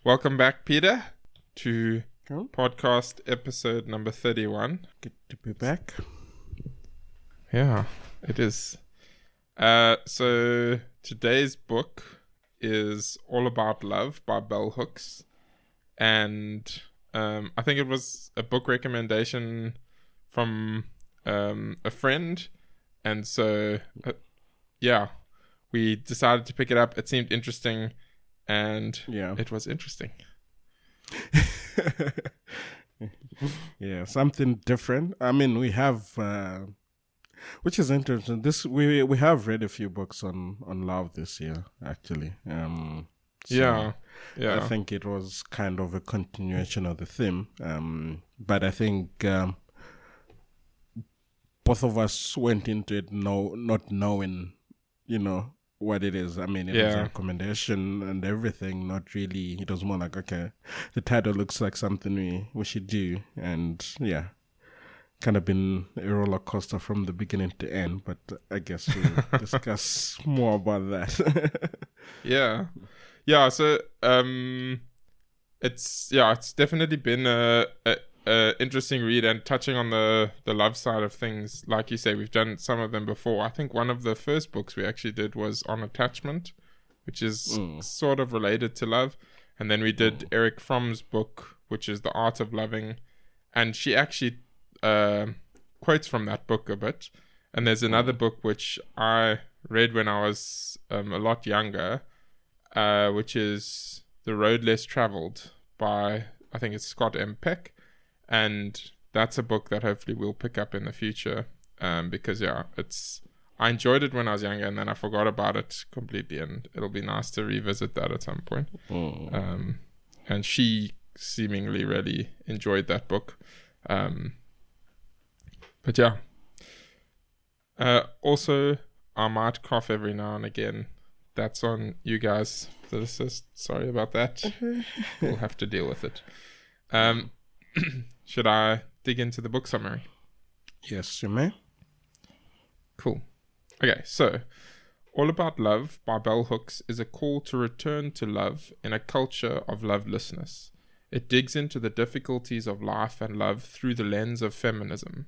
Welcome back, Peter, to Cool. podcast episode number 31. Good to be back. Yeah, it is. So today's book is All About Love by Bell Hooks. And I think it was a book recommendation from a friend. And so, we decided to pick it up. It seemed interesting. And it was interesting. Yeah, something different. I mean, we have, which is interesting. We have read a few books on love this year, actually. Yeah. I think it was kind of a continuation of the theme. But I think both of us went into it not knowing, what it is. I mean, it was a recommendation and everything, not really. It was more like, okay, the title looks like something we should do. And kind of been a roller coaster from the beginning to end. But I guess we'll discuss more about that. Yeah. So it's definitely been a interesting read, and touching on the love side of things. Like you say, we've done some of them before. I think one of the first books we actually did was on attachment, which is sort of related to love. And then we did Eric Fromm's book, which is The Art of Loving, and she actually quotes from that book a bit. And there's another book which I read when I was a lot younger, which is The Road Less Traveled by, I think it's Scott M. Peck. And that's a book that hopefully we'll pick up in the future, because I enjoyed it when I was younger, and then I forgot about it completely, and it'll be nice to revisit that at some point. And she seemingly really enjoyed that book. Also, I might cough every now and again. That's on you guys, physicists. Sorry about that. We'll have to deal with it. Should I dig into the book summary? Yes, you may. Cool. Okay, so All About Love by Bell Hooks is a call to return to love in a culture of lovelessness. It digs into the difficulties of life and love through the lens of feminism,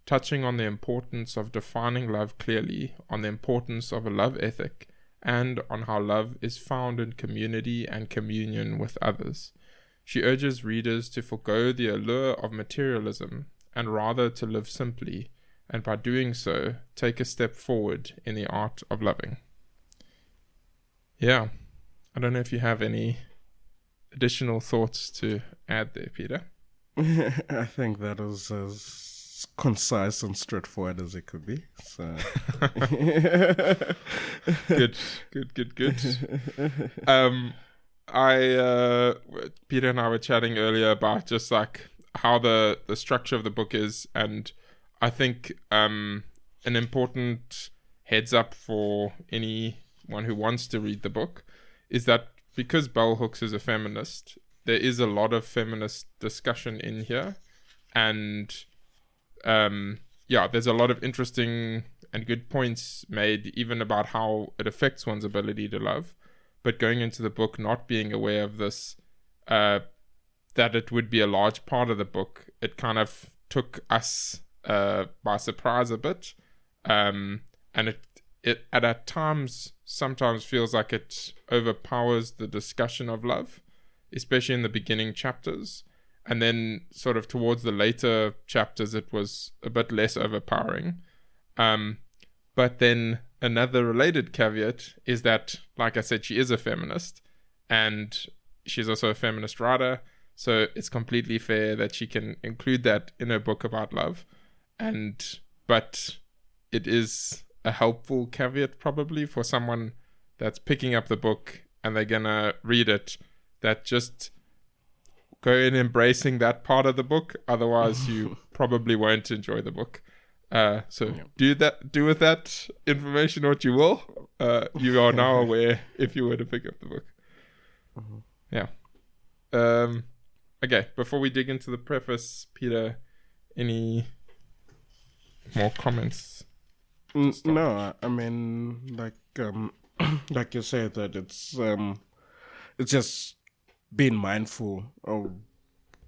touching on the importance of defining love clearly, on the importance of a love ethic, and on how love is found in community and communion with others. She urges readers to forgo the allure of materialism and rather to live simply, and by doing so, take a step forward in the art of loving. Yeah, I don't know if you have any additional thoughts to add there, Peter. I think that was as concise and straightforward as it could be. So. Good. Peter and I were chatting earlier about just like how the structure of the book is, and I think an important heads up for anyone who wants to read the book is that because Bell Hooks is a feminist, there is a lot of feminist discussion in here, and there's a lot of interesting and good points made even about how it affects one's ability to love. But going into the book not being aware of this, that it would be a large part of the book, it kind of took us by surprise a bit. And it at times sometimes feels like it overpowers the discussion of love, especially in the beginning chapters. And then sort of towards the later chapters, it was a bit less overpowering. But then another related caveat is that, like I said, she is a feminist, and she's also a feminist writer. So it's completely fair that she can include that in her book about love. But it is a helpful caveat probably for someone that's picking up the book and they're going to read it, that just go in embracing that part of the book. Otherwise, you probably won't enjoy the book. Do with that information what you will. You are now aware if you were to pick up the book. Yeah. Okay, before we dig into the preface, Peter, any more comments? No, I mean, like you said, that it's just being mindful of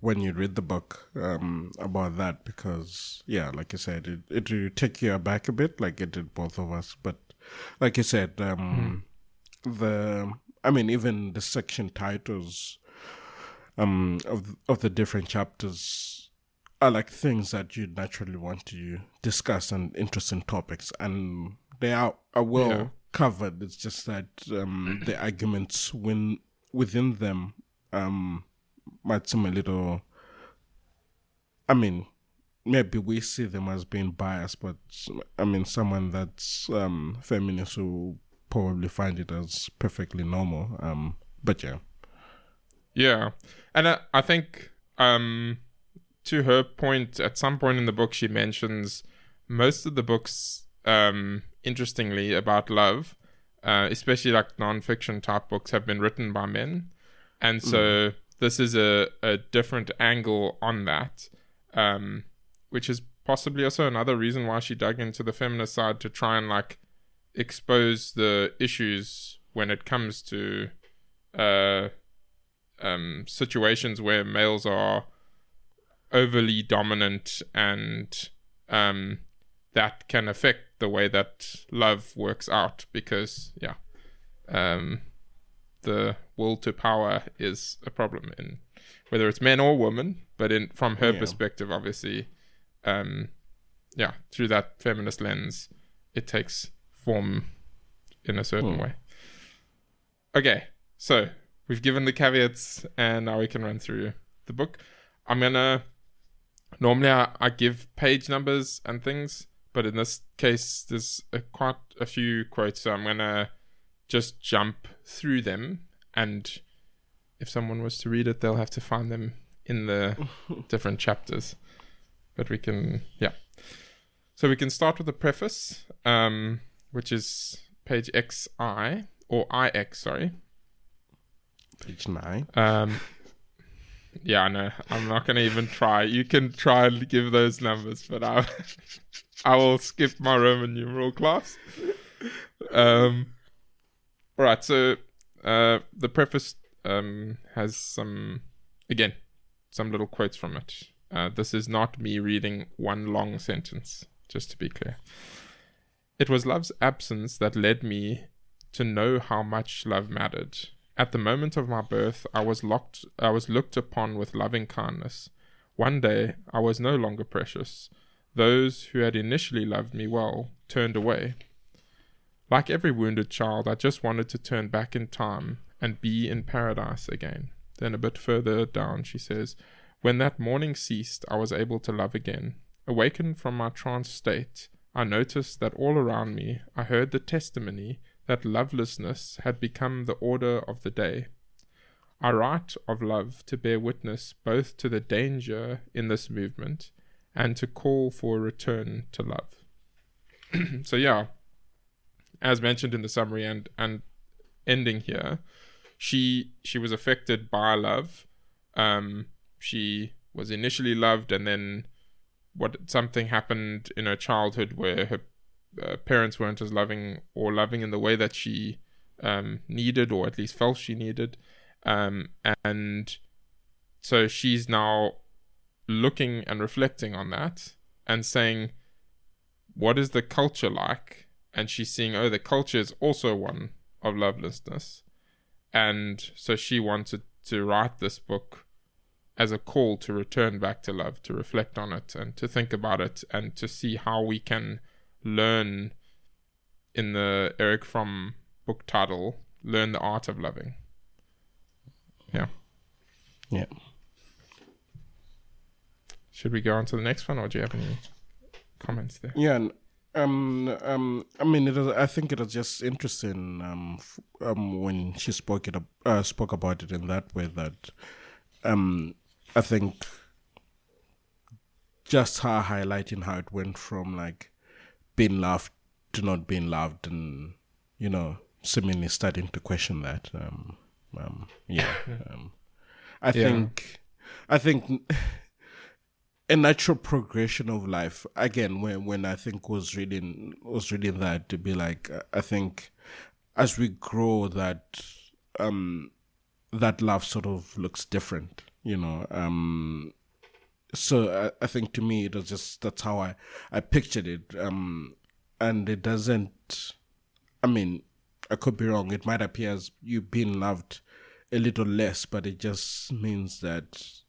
when you read the book about that, because like you said, it will take you aback a bit, like it did both of us. But like you said, even the section titles of the different chapters are like things that you naturally want to discuss, and interesting topics, and they are well covered. It's just that the arguments within them might seem a little, maybe we see them as being biased, but someone that's feminist will probably find it as perfectly normal. But yeah, and I think to her point, at some point in the book, she mentions most of the books, interestingly, about love, especially like non-fiction type books, have been written by men, and so this is a different angle on that, which is possibly also another reason why she dug into the feminist side, to try and like expose the issues when it comes to situations where males are overly dominant, and that can affect the way that love works out, because the will to power is a problem in whether it's men or women, but from her perspective, obviously, through that feminist lens, it takes form in a certain way. Okay, so we've given the caveats, and now we can run through the book. Normally I give page numbers and things, but in this case there's quite a few quotes, so I'm gonna just jump through them, and if someone was to read it, they'll have to find them in the different chapters. But we can, so we can start with the preface, which is page XI, or IX, sorry. Page 9. Yeah, I know. I'm not going to even try. You can try and give those numbers, but I will skip my Roman numeral class. All right, so the preface has some little quotes from it. This is not me reading one long sentence, just to be clear. It was love's absence that led me to know how much love mattered. At the moment of my birth, I was looked upon with loving kindness. One day, I was no longer precious. Those who had initially loved me well turned away. Like every wounded child, I just wanted to turn back in time and be in paradise again. Then a bit further down, she says, when that morning ceased, I was able to love again. Awakened from my trance state, I noticed that all around me, I heard the testimony that lovelessness had become the order of the day. I write of love to bear witness both to the danger in this movement and to call for a return to love. So as mentioned in the summary and ending here, she was affected by love. She was initially loved, and then something happened in her childhood where her parents weren't as loving, or loving in the way that she needed, or at least felt she needed, and so she's now looking and reflecting on that and saying, what is the culture like? And she's seeing, the culture is also one of lovelessness, and so she wanted to write this book as a call to return back to love, to reflect on it and to think about it, and to see how we can learn, in the Eric Fromm book title, learn the art of loving. Yeah. Should we go on to the next one, or do you have any comments there? Yeah. I think it was just interesting when she spoke about it in that way, that I think just her highlighting how it went from like being loved to not being loved, and seemingly starting to question that. I think a natural progression of life. Again, when I think was reading that, to be like, I think as we grow, that that love sort of looks different, so I think to me it was just, that's how I pictured it, and it doesn't, I mean, I could be wrong, it might appear as you being loved a little less, but it just means that,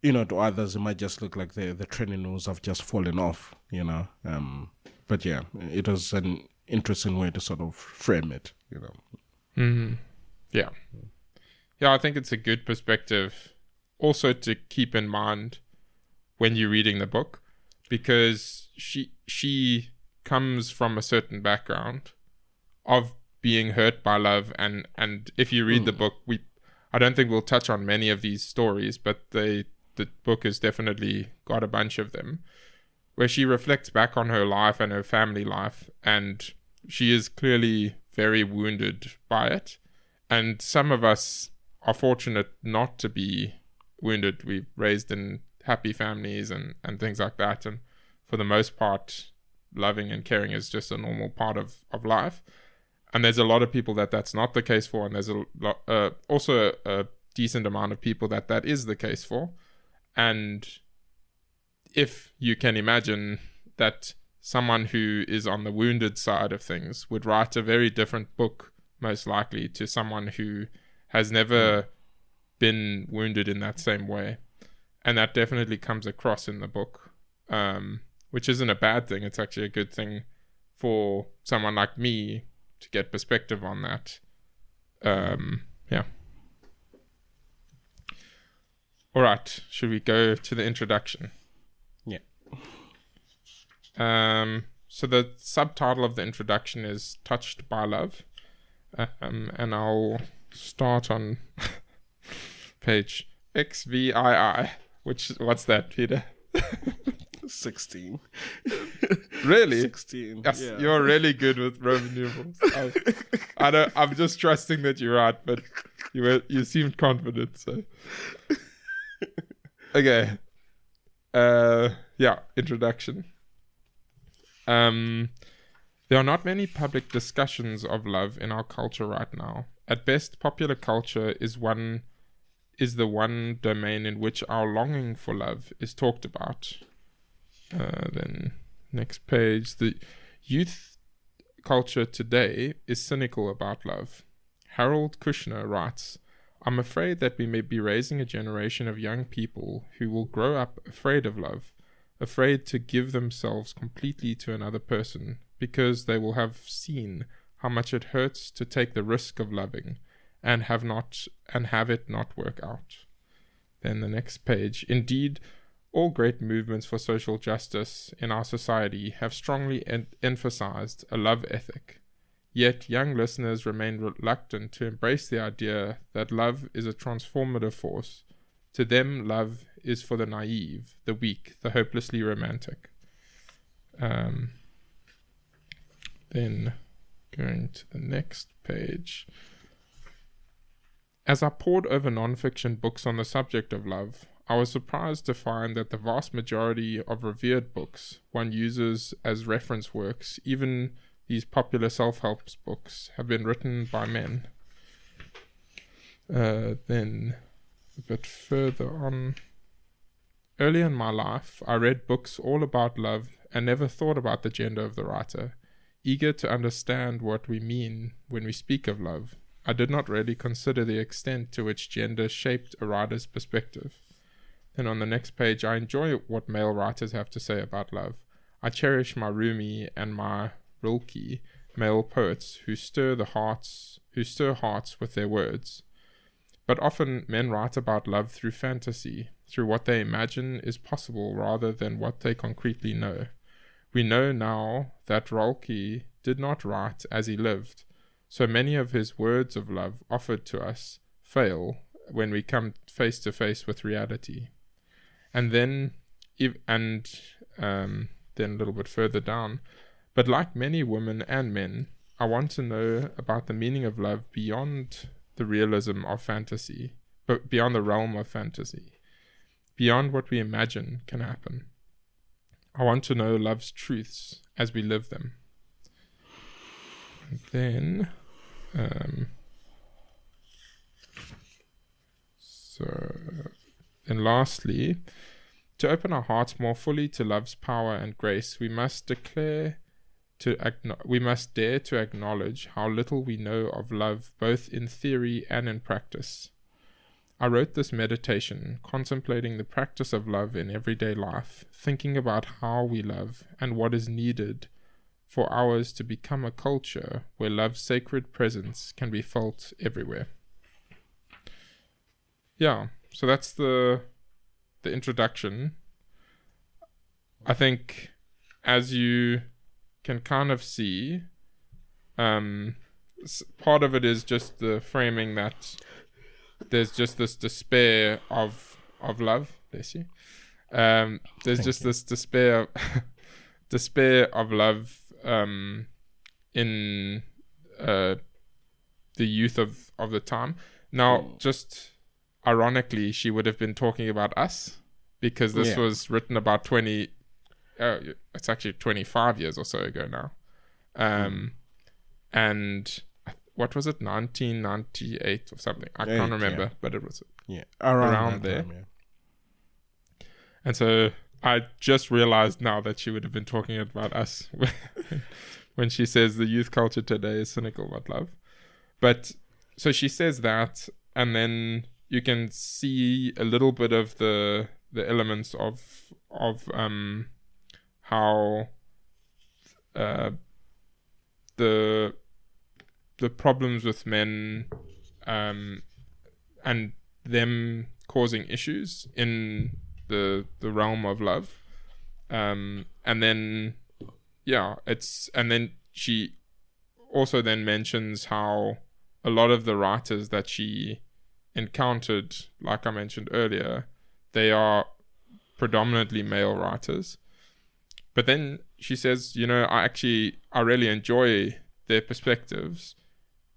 to others it might just look like the training wheels have just fallen off, but yeah, it was an interesting way to sort of frame it, Mm-hmm. Yeah, I think it's a good perspective also to keep in mind when you're reading the book, because she comes from a certain background of being hurt by love, and if you read the book, I don't think we'll touch on many of these stories, but the book has definitely got a bunch of them where she reflects back on her life and her family life, and she is clearly very wounded by it. And some of us are fortunate not to be wounded. We're raised in happy families and things like that, and for the most part loving and caring is just a normal part of life. And there's a lot of people that's not the case for, and there's also a decent amount of people that is the case for. And if you can imagine that someone who is on the wounded side of things would write a very different book, most likely, to someone who has never been wounded in that same way. And that definitely comes across in the book, which isn't a bad thing. It's actually a good thing for someone like me to get perspective on that. Yeah. All right. Should we go to the introduction? Yeah. So the subtitle of the introduction is Touched by Love. And I'll start on page XVII. What's that, Peter? 16. Really? 16. Yes, yeah. You're really good with Roman numerals. I'm just trusting that you're right, but you seemed confident, so. Okay. Introduction. There are not many public discussions of love in our culture right now. At best, popular culture is the one domain in which our longing for love is talked about. Then next page, the youth culture today is cynical about love. Harold Kushner writes, "I'm afraid that we may be raising a generation of young people who will grow up afraid of love, afraid to give themselves completely to another person, because they will have seen how much it hurts to take the risk of loving and have it not work out." Then the next page, indeed, all great movements for social justice in our society have strongly emphasized a love ethic. Yet young listeners remain reluctant to embrace the idea that love is a transformative force. To them, love is for the naive, the weak, the hopelessly romantic. Then going to the next page. As I pored over non-fiction books on the subject of love, I was surprised to find that the vast majority of revered books one uses as reference works, even these popular self-help books, have been written by men. Then a bit further on. Early in my life, I read books all about love and never thought about the gender of the writer. Eager to understand what we mean when we speak of love, I did not really consider the extent to which gender shaped a writer's perspective. Then on the next page, I enjoy what male writers have to say about love. I cherish my Rumi and my Rilke, male poets who stir hearts with their words. But often men write about love through fantasy, through what they imagine is possible rather than what they concretely know. We know now that Rilke did not write as he lived, so many of his words of love offered to us fail when we come face to face with reality. And then a little bit further down, but like many women and men, I want to know about the meaning of love beyond the realism of fantasy, but beyond the realm of fantasy, beyond what we imagine can happen. I want to know love's truths as we live them. And then and lastly, to open our hearts more fully to love's power and grace, we must dare to acknowledge how little we know of love, both in theory and in practice. I wrote this meditation, contemplating the practice of love in everyday life, thinking about how we love and what is needed for ours to become a culture where love's sacred presence can be felt everywhere. Yeah, so that's the introduction. I think, as you can kind of see, part of it is just the framing that there's just this despair of love. Bless you. There's just this despair of love in the youth of the time. Now, just ironically, she would have been talking about us, because this was written about it's actually 25 years or so ago now. And what was it, 1998 or something? I can't remember, but it was around there. Time, yeah. And so I just realized now that she would have been talking about us when she says the youth culture today is cynical about love. But so she says that, and then you can see a little bit of the elements of how the problems with men and them causing issues in the realm of love, and then she also then mentions how a lot of the writers that she encountered, like I mentioned earlier, they are predominantly male writers. But then she says, I really enjoy their perspectives,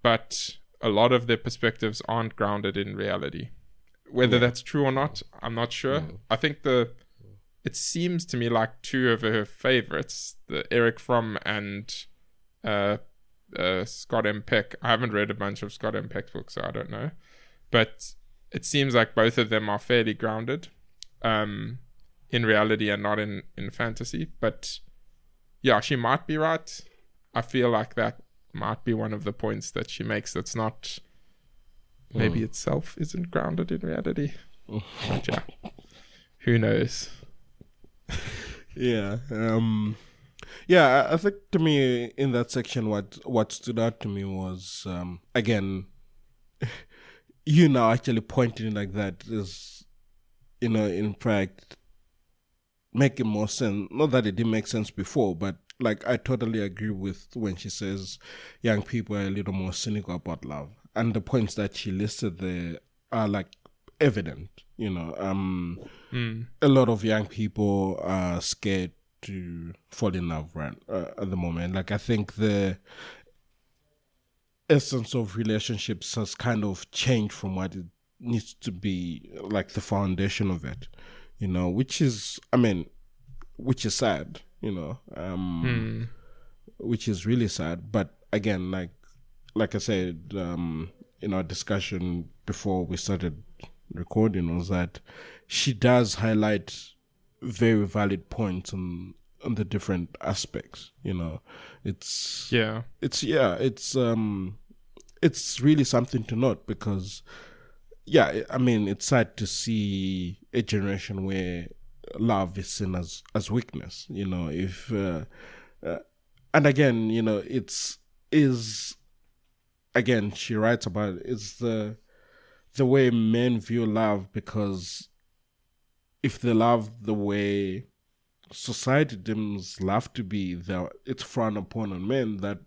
but a lot of their perspectives aren't grounded in reality. Whether that's true or not, I'm not sure. I think it seems to me like two of her favorites, the Eric Fromm and Scott M. Peck. I haven't read a bunch of Scott M. Peck's books, so I don't know. But it seems like both of them are fairly grounded in reality and not in fantasy. But yeah, she might be right. I feel like that might be one of the points that she makes that's not, maybe itself isn't grounded in reality. But yeah, who knows? I think to me in that section, what stood out to me was, again, you now actually pointing like that is, in fact, making more sense. Not that it didn't make sense before, but like I totally agree with when she says young people are a little more cynical about love, and the points that she listed there are like evident. A lot of young people are scared to fall in love right at the moment. Like I think the essence of relationships has kind of changed from what it needs to be, like the foundation of it, which is sad, which is really sad. But again, like I said, in our discussion before we started recording, was that she does highlight very valid points on the different aspects. It's really something to note, because it's sad to see a generation where love is seen as weakness. If and again, again, she writes about it's the way men view love, because if they love the way society deems love to be, it's frowned upon on men. That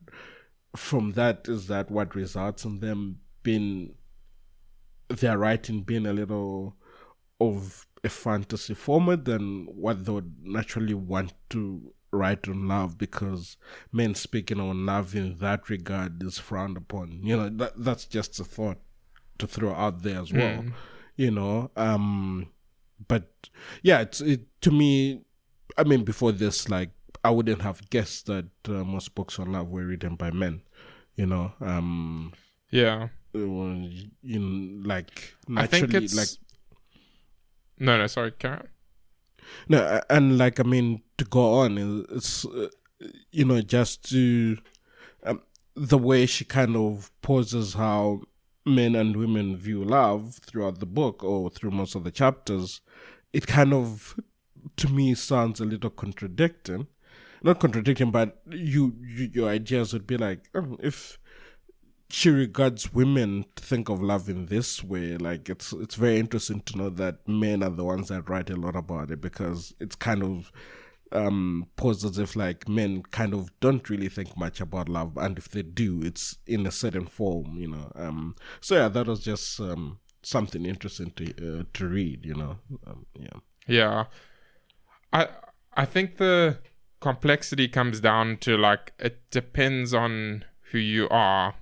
from that is that what results in them being, their writing being a little of a fantasy format than what they would naturally want to write on love, because men speaking on love in that regard is frowned upon. That's just a thought to throw out there as well. But yeah, to me, before this, like, I wouldn't have guessed that most books on love were written by men. Yeah. Like naturally, I think it's, like No, sorry, Karen. No, and like, I mean, to go on, it's, just to, the way she kind of poses how men and women view love throughout the book or through most of the chapters, it kind of, to me, sounds a little contradicting. Not contradicting, but your ideas would be like, if she regards women to think of love in this way, like it's very interesting to know that men are the ones that write a lot about it, because it's kind of posed as if like men kind of don't really think much about love, and if they do, it's in a certain form, so yeah, that was just something interesting to read, Yeah, I think the complexity comes down to, like, it depends on who you are,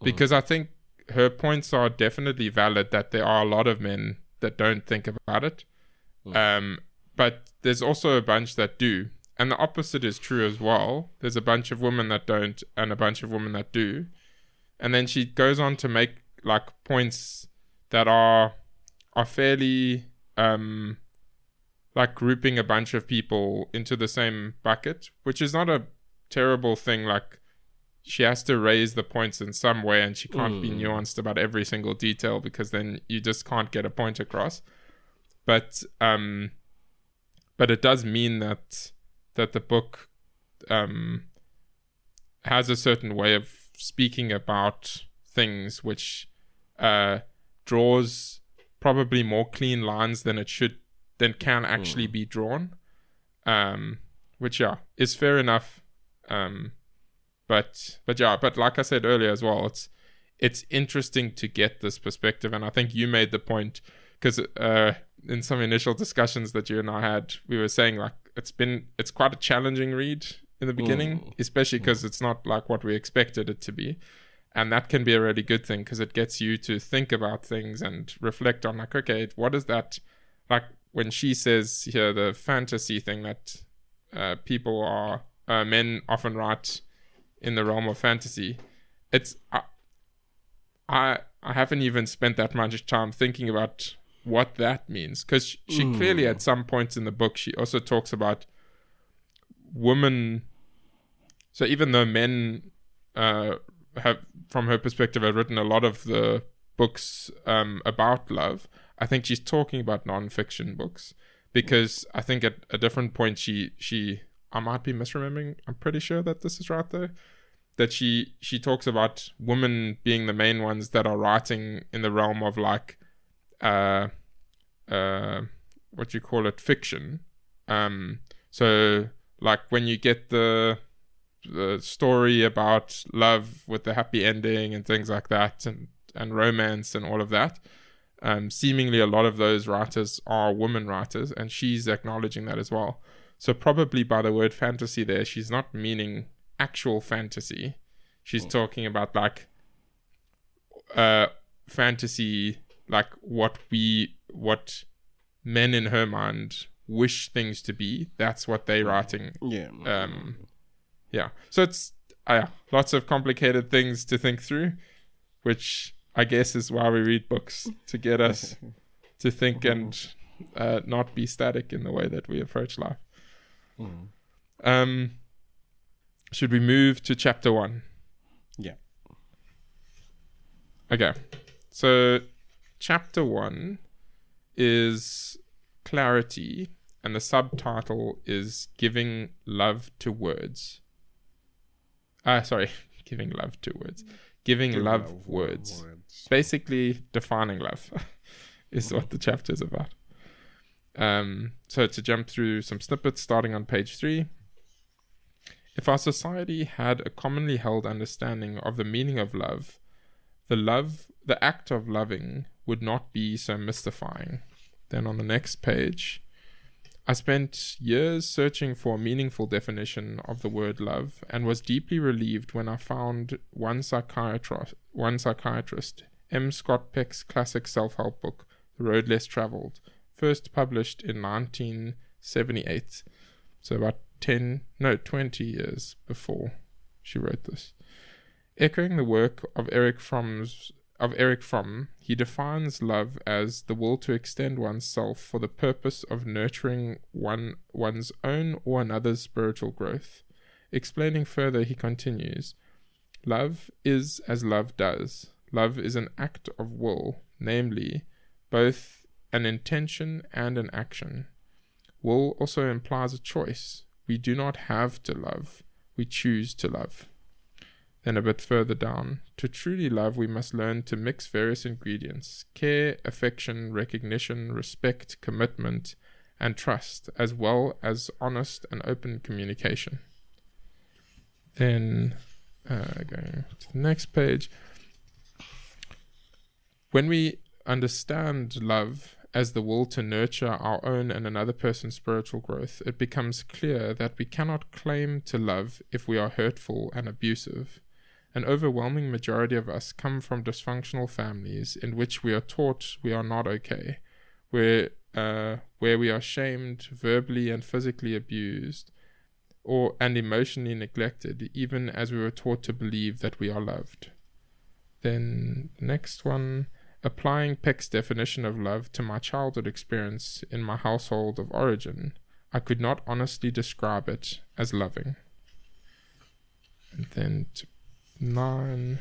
because I think her points are definitely valid, that there are a lot of men that don't think about it, but there's also a bunch that do, and the opposite is true as well. There's a bunch of women that don't and a bunch of women that do. And then she goes on to make like points that are fairly like grouping a bunch of people into the same bucket, which is not a terrible thing. Like, she has to raise the points in some way, and she can't be nuanced about every single detail, because then you just can't get a point across. But it does mean that the book has a certain way of speaking about things which draws probably more clean lines than can actually be drawn, which is fair enough, but like I said earlier as well, it's interesting to get this perspective. And I think you made the point, because in some initial discussions that you and I had, we were saying like it's quite a challenging read in the beginning, especially because it's not like what we expected it to be. And that can be a really good thing, because it gets you to think about things and reflect on, like, okay, what is that? Like when she says here, the fantasy thing that people are, men often write in the realm of fantasy. It's, I haven't even spent that much time thinking about what that means, because she clearly at some points in the book, she also talks about women. So even though men have, from her perspective, have written a lot of the books about love, I think she's talking about non-fiction books, because I think at a different point she I might be misremembering, I'm pretty sure that this is right though, that she talks about women being the main ones that are writing in the realm of like what you call it, fiction. So like when you get the story about love with the happy ending and things like that, and romance and all of that, seemingly a lot of those writers are women writers, and she's acknowledging that as well. So probably by the word fantasy there, she's not meaning actual fantasy. She's talking about like fantasy, like what men in her mind wish things to be. That's what they're writing. So it's lots of complicated things to think through, which I guess is why we read books, to get us to think and not be static in the way that we approach life. Should we move to chapter 1? Yeah. Okay. So chapter 1 is clarity, and the subtitle is Giving Love to Words. Giving Love to Words. Giving love words. Basically, defining love is what the chapter is about. So to jump through some snippets, starting on page 3. If our society had a commonly held understanding of the meaning of love, the act of loving would not be so mystifying. Then on the next page, I spent years searching for a meaningful definition of the word love, and was deeply relieved when I found one psychiatrist, M. Scott Peck's classic self-help book, The Road Less Traveled, first published in 1978. So about 20 years before she wrote this. Echoing the work of Erich Fromm's of Eric Fromm, he defines love as the will to extend oneself for the purpose of nurturing one's own or another's spiritual growth. Explaining further, he continues, love is as love does. Love is an act of will, namely, both an intention and an action. Will also implies a choice. We do not have to love, we choose to love. Then a bit further down, to truly love, we must learn to mix various ingredients: care, affection, recognition, respect, commitment, and trust, as well as honest and open communication. Then, going to the next page. When we understand love as the will to nurture our own and another person's spiritual growth, it becomes clear that we cannot claim to love if we are hurtful and abusive. An overwhelming majority of us come from dysfunctional families in which we are taught we are not okay, where we are shamed, verbally and physically abused, and emotionally neglected, even as we were taught to believe that we are loved. Then next one, applying Peck's definition of love to my childhood experience in my household of origin, I could not honestly describe it as loving. And then to 9.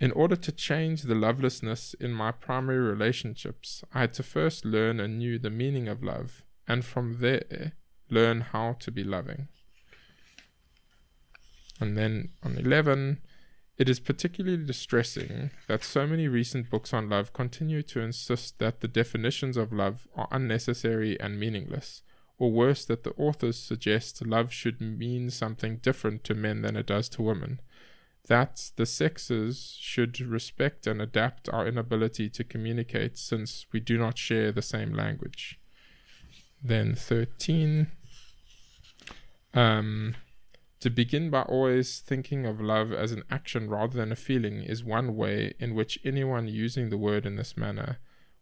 In order to change the lovelessness in my primary relationships, I had to first learn anew the meaning of love, and from there learn how to be loving. And then on 11, it is particularly distressing that so many recent books on love continue to insist that the definitions of love are unnecessary and meaningless, or worse, that the authors suggest love should mean something different to men than it does to women, that the sexes should respect and adapt our inability to communicate since we do not share the same language. Then 13, to begin by always thinking of love as an action rather than a feeling is one way in which anyone using the word in this manner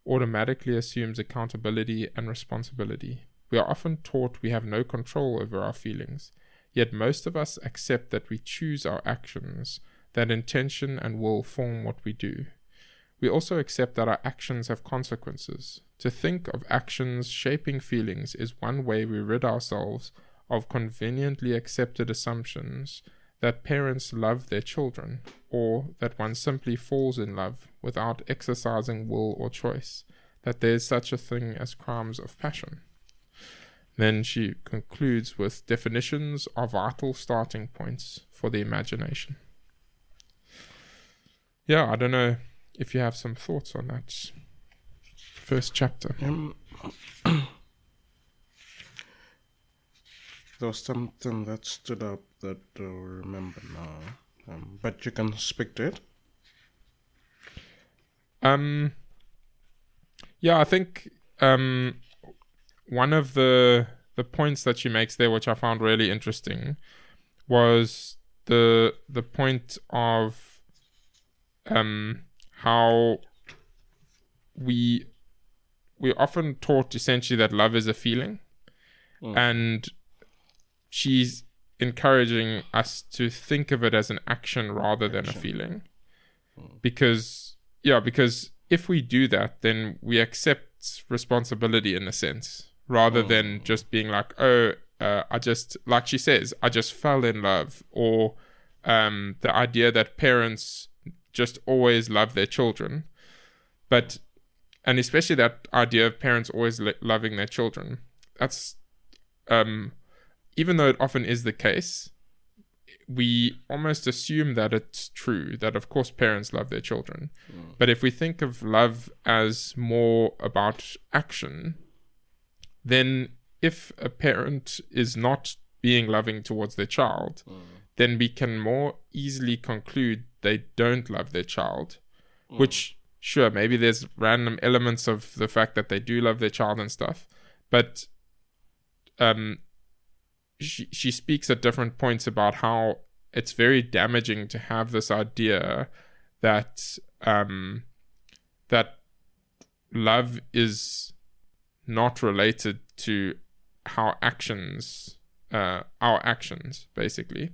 automatically assumes accountability and responsibility. We are often taught we have no control over our feelings, yet most of us accept that we choose our actions, that intention and will form what we do. We also accept that our actions have consequences. To think of actions shaping feelings is one way we rid ourselves of conveniently accepted assumptions that parents love their children, or that one simply falls in love without exercising will or choice, that there is such a thing as crimes of passion. Then she concludes with definitions are vital starting points for the imagination. Yeah, I don't know if you have some thoughts on that first chapter. There was something that stood up that I don't remember now, but you can speak to it. Yeah, I think one of the points that she makes there, which I found really interesting, was the point of how we often taught essentially that love is a feeling, and she's encouraging us to think of it as an action rather than a feeling, because if we do that, then we accept responsibility in a sense, rather than just being like, I just, like she says, I just fell in love, or the idea that parents just always love their children, and especially that idea of parents always loving their children. That's even though it often is the case, we almost assume that it's true, that of course parents love their children. But if we think of love as more about action, then if a parent is not being loving towards their child, then we can more easily conclude they don't love their child, which, sure, maybe there's random elements of the fact that they do love their child and stuff, but she speaks at different points about how it's very damaging to have this idea that that love is not related to our actions, basically.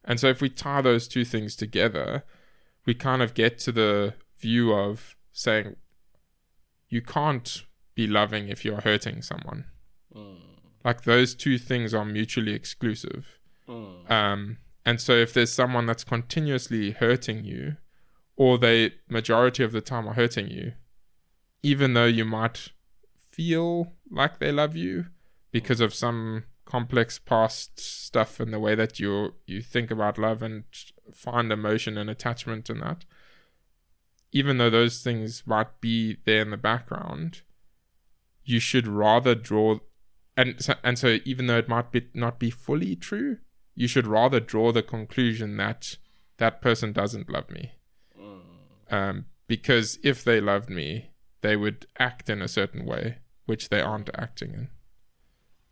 And so if we tie those two things together, we kind of get to the view of saying you can't be loving if you're hurting someone. Like those two things are mutually exclusive. And so if there's someone that's continuously hurting you, or they majority of the time are hurting you, even though you might feel like they love you because of some complex past stuff and the way that you think about love and find emotion and attachment in that, even though those things might be there in the background, you should rather draw, and so even though it might not be fully true, you should rather draw the conclusion that that person doesn't love me. Because if they loved me, they would act in a certain way, which they aren't acting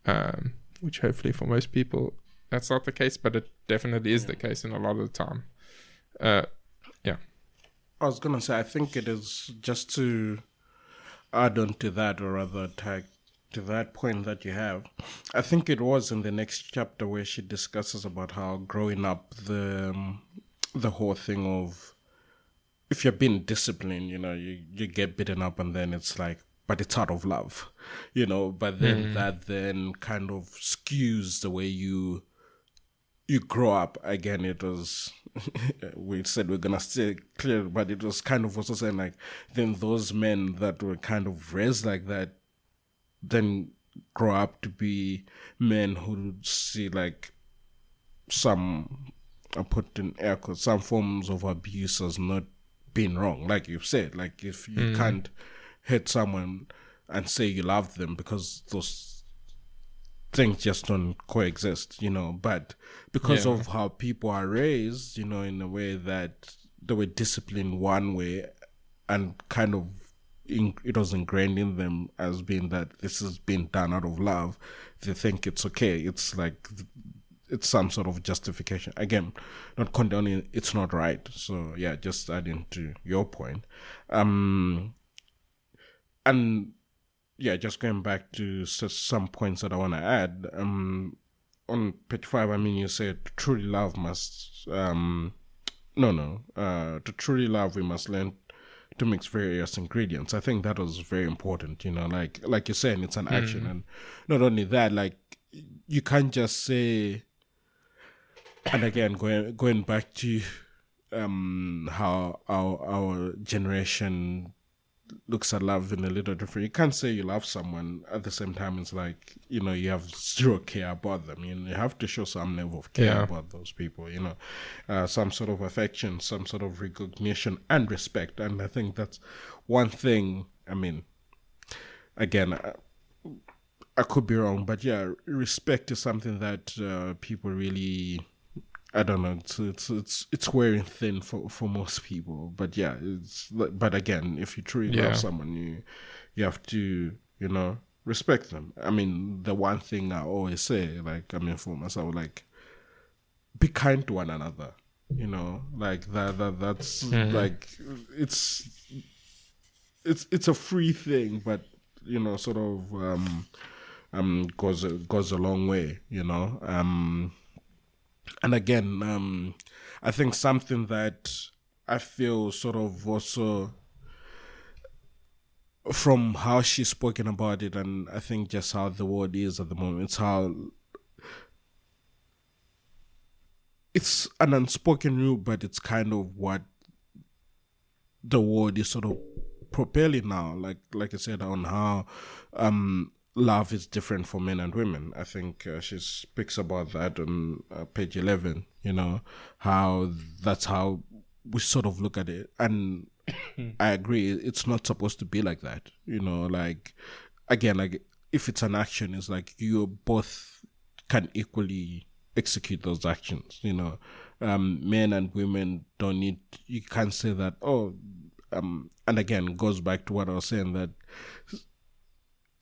in. Which hopefully for most people, that's not the case, but it definitely is the case in a lot of the time. Yeah. I was going to say, I think it is, just to add on to that, or rather tag to that point that you have, I think it was in the next chapter where she discusses about how growing up, the whole thing of, if you're being disciplined, you get beaten up and then it's like, but it's out of love, but then that then kind of skews the way you grow up. Again, it was, we said we're going to stay clear, but it was kind of also saying like, then those men that were kind of raised like that, then grow up to be men who see like some, I put in air quotes, some forms of abuse as not being wrong. Like you've said, like if you can't hit someone and say you love them, because those things just don't coexist, but because of how people are raised, in a way that they were disciplined one way, and kind of it was ingrained in them as being that this is being done out of love, they think it's okay. It's like, it's some sort of justification. Again, not condoning, it's not right. So yeah, just adding to your point. And yeah, just going back to some points that I want to add. On page 5, you said to truly love must, to truly love, we must learn to mix various ingredients. I think that was very important, like you're saying, it's an action. And not only that, like, you can't just say, and again, going back to how our generation looks at love in a little different. You can't say you love someone at the same time it's like, you have zero care about them. You have to show some level of care about those people, some sort of affection, some sort of recognition and respect. And I think that's one thing. Again, I could be wrong, but yeah, respect is something that people really, I don't know, it's wearing thin for most people. But yeah, but again, if you truly love someone, you have to, respect them. The one thing I always say, like, for myself, like, be kind to one another, like that's like, it's a free thing, but sort of goes a long way, and again, I think something that I feel sort of also from how she's spoken about it, and I think just how the world is at the moment, it's how it's an unspoken rule, but it's kind of what the world is sort of propelling now. Like I said, on how love is different for men and women. I think she speaks about that on page 11, how that's how we sort of look at it. And I agree, it's not supposed to be like that. Like, again, like, if it's an action, it's like you both can equally execute those actions, men and women don't need, you can't say that, and again, it goes back to what I was saying, that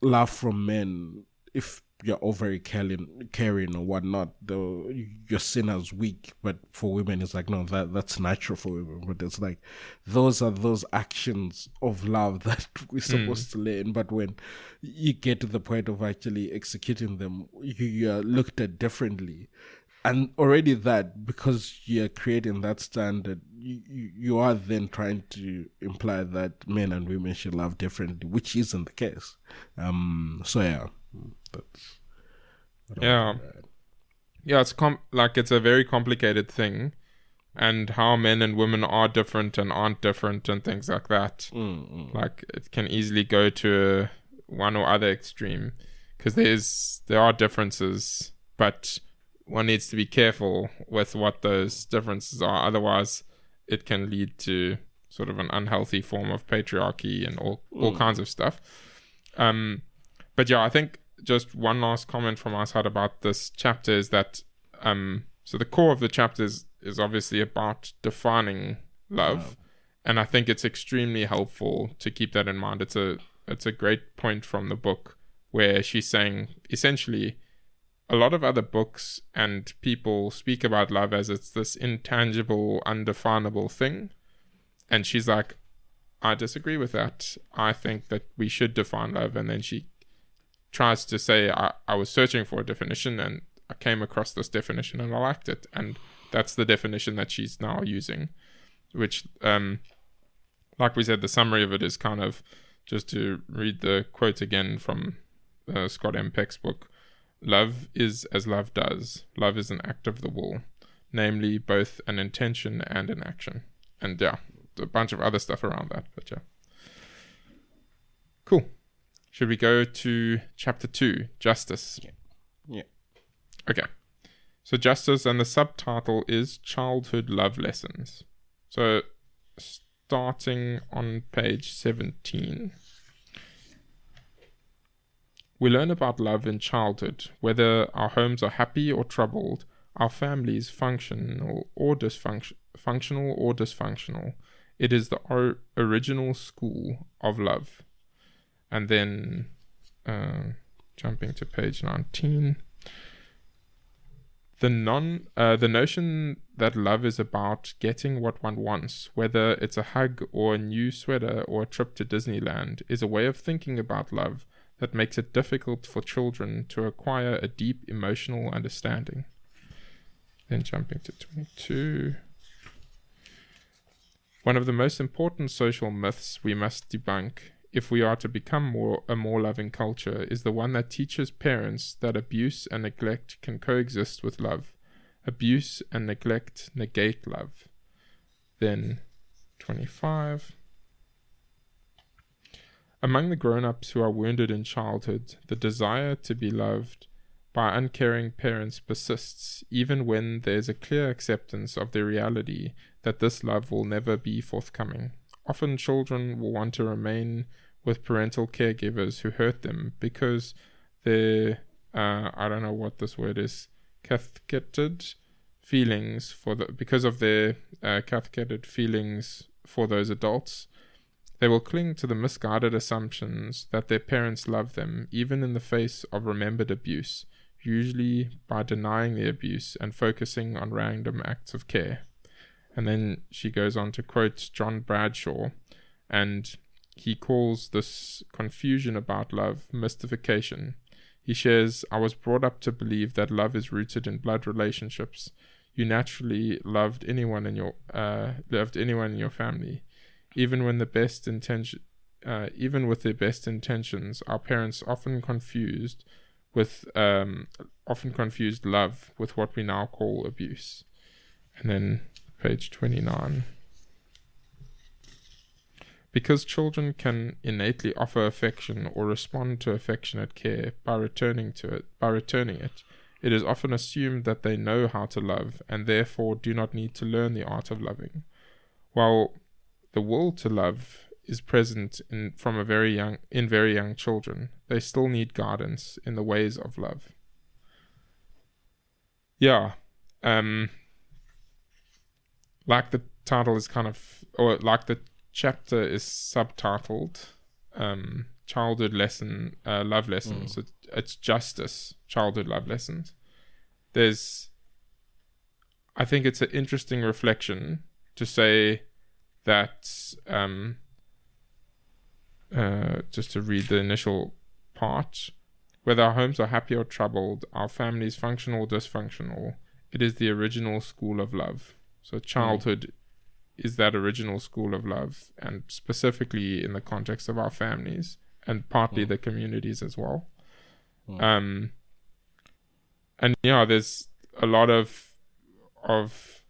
love from men, if you're overly caring or whatnot, you're seen as weak. But for women, it's like, no, that's natural for women. But it's like, those are those actions of love that we're supposed to learn. But when you get to the point of actually executing them, you're looked at differently. and already that, because you're creating that standard, you are then trying to imply that men and women should love differently, which isn't the case. So yeah, that's it's a very complicated thing, and how men and women are different and aren't different and things like that. Like it can easily go to one or other extreme, because there are differences, but one needs to be careful with what those differences are. Otherwise, it can lead to sort of an unhealthy form of patriarchy and all kinds of stuff. But yeah, I think just one last comment from our side about this chapter is that so the core of the chapter is obviously about defining love, and I think it's extremely helpful to keep that in mind. It's a great point from the book where she's saying essentially a lot of other books and people speak about love as it's this intangible, undefinable thing, and she's like, I disagree with that. I think that we should define love. And then she tries to say, I was searching for a definition and I came across this definition and I liked it, and that's the definition that she's now using, which like we said, the summary of it is kind of, just to read the quote again from Scott M. Peck's book: love is as love does. Love is an act of the will, namely both an intention and an action. And yeah, a bunch of other stuff around that, but yeah. Cool. Should we go to chapter 2, Justice? Yeah. Okay. So Justice, and the subtitle is Childhood Love Lessons. So starting on page 17. We learn about love in childhood, whether our homes are happy or troubled, our families functional or dysfunctional. It is the original school of love. And then jumping to page 19. The notion that love is about getting what one wants, whether it's a hug or a new sweater or a trip to Disneyland, is a way of thinking about love that makes it difficult for children to acquire a deep emotional understanding. Then jumping to 22. One of the most important social myths we must debunk if we are to become a more loving culture is the one that teaches parents that abuse and neglect can coexist with love. Abuse and neglect negate love. Then 25. Among the grown-ups who are wounded in childhood, the desire to be loved by uncaring parents persists, even when there is a clear acceptance of the reality that this love will never be forthcoming. Often children will want to remain with parental caregivers who hurt them because their, I don't know what this word is, cathetered feelings because of their cathetered feelings for those adults. They will cling to the misguided assumptions that their parents love them, even in the face of remembered abuse, usually by denying the abuse and focusing on random acts of care. And then she goes on to quote John Bradshaw, and he calls this confusion about love mystification. He shares, I was brought up to believe that love is rooted in blood relationships. You naturally loved anyone in your family. Even with their best intentions, our parents often confused love with what we now call abuse. And then page 29. Because children can innately offer affection or respond to affectionate care by returning it, it is often assumed that they know how to love and therefore do not need to learn the art of loving. While the will to love is present in very young children, they still need guidance in the ways of love. Yeah, like the title is like the chapter is subtitled, Childhood Lesson, Love Lessons. It's Justice, Childhood Love Lessons. I think it's an interesting reflection to say that, just to read the initial part, whether our homes are happy or troubled, our families functional or dysfunctional, it is the original school of love. So childhood is that original school of love, and specifically in the context of our families and partly the communities as well. And yeah, there's a lot of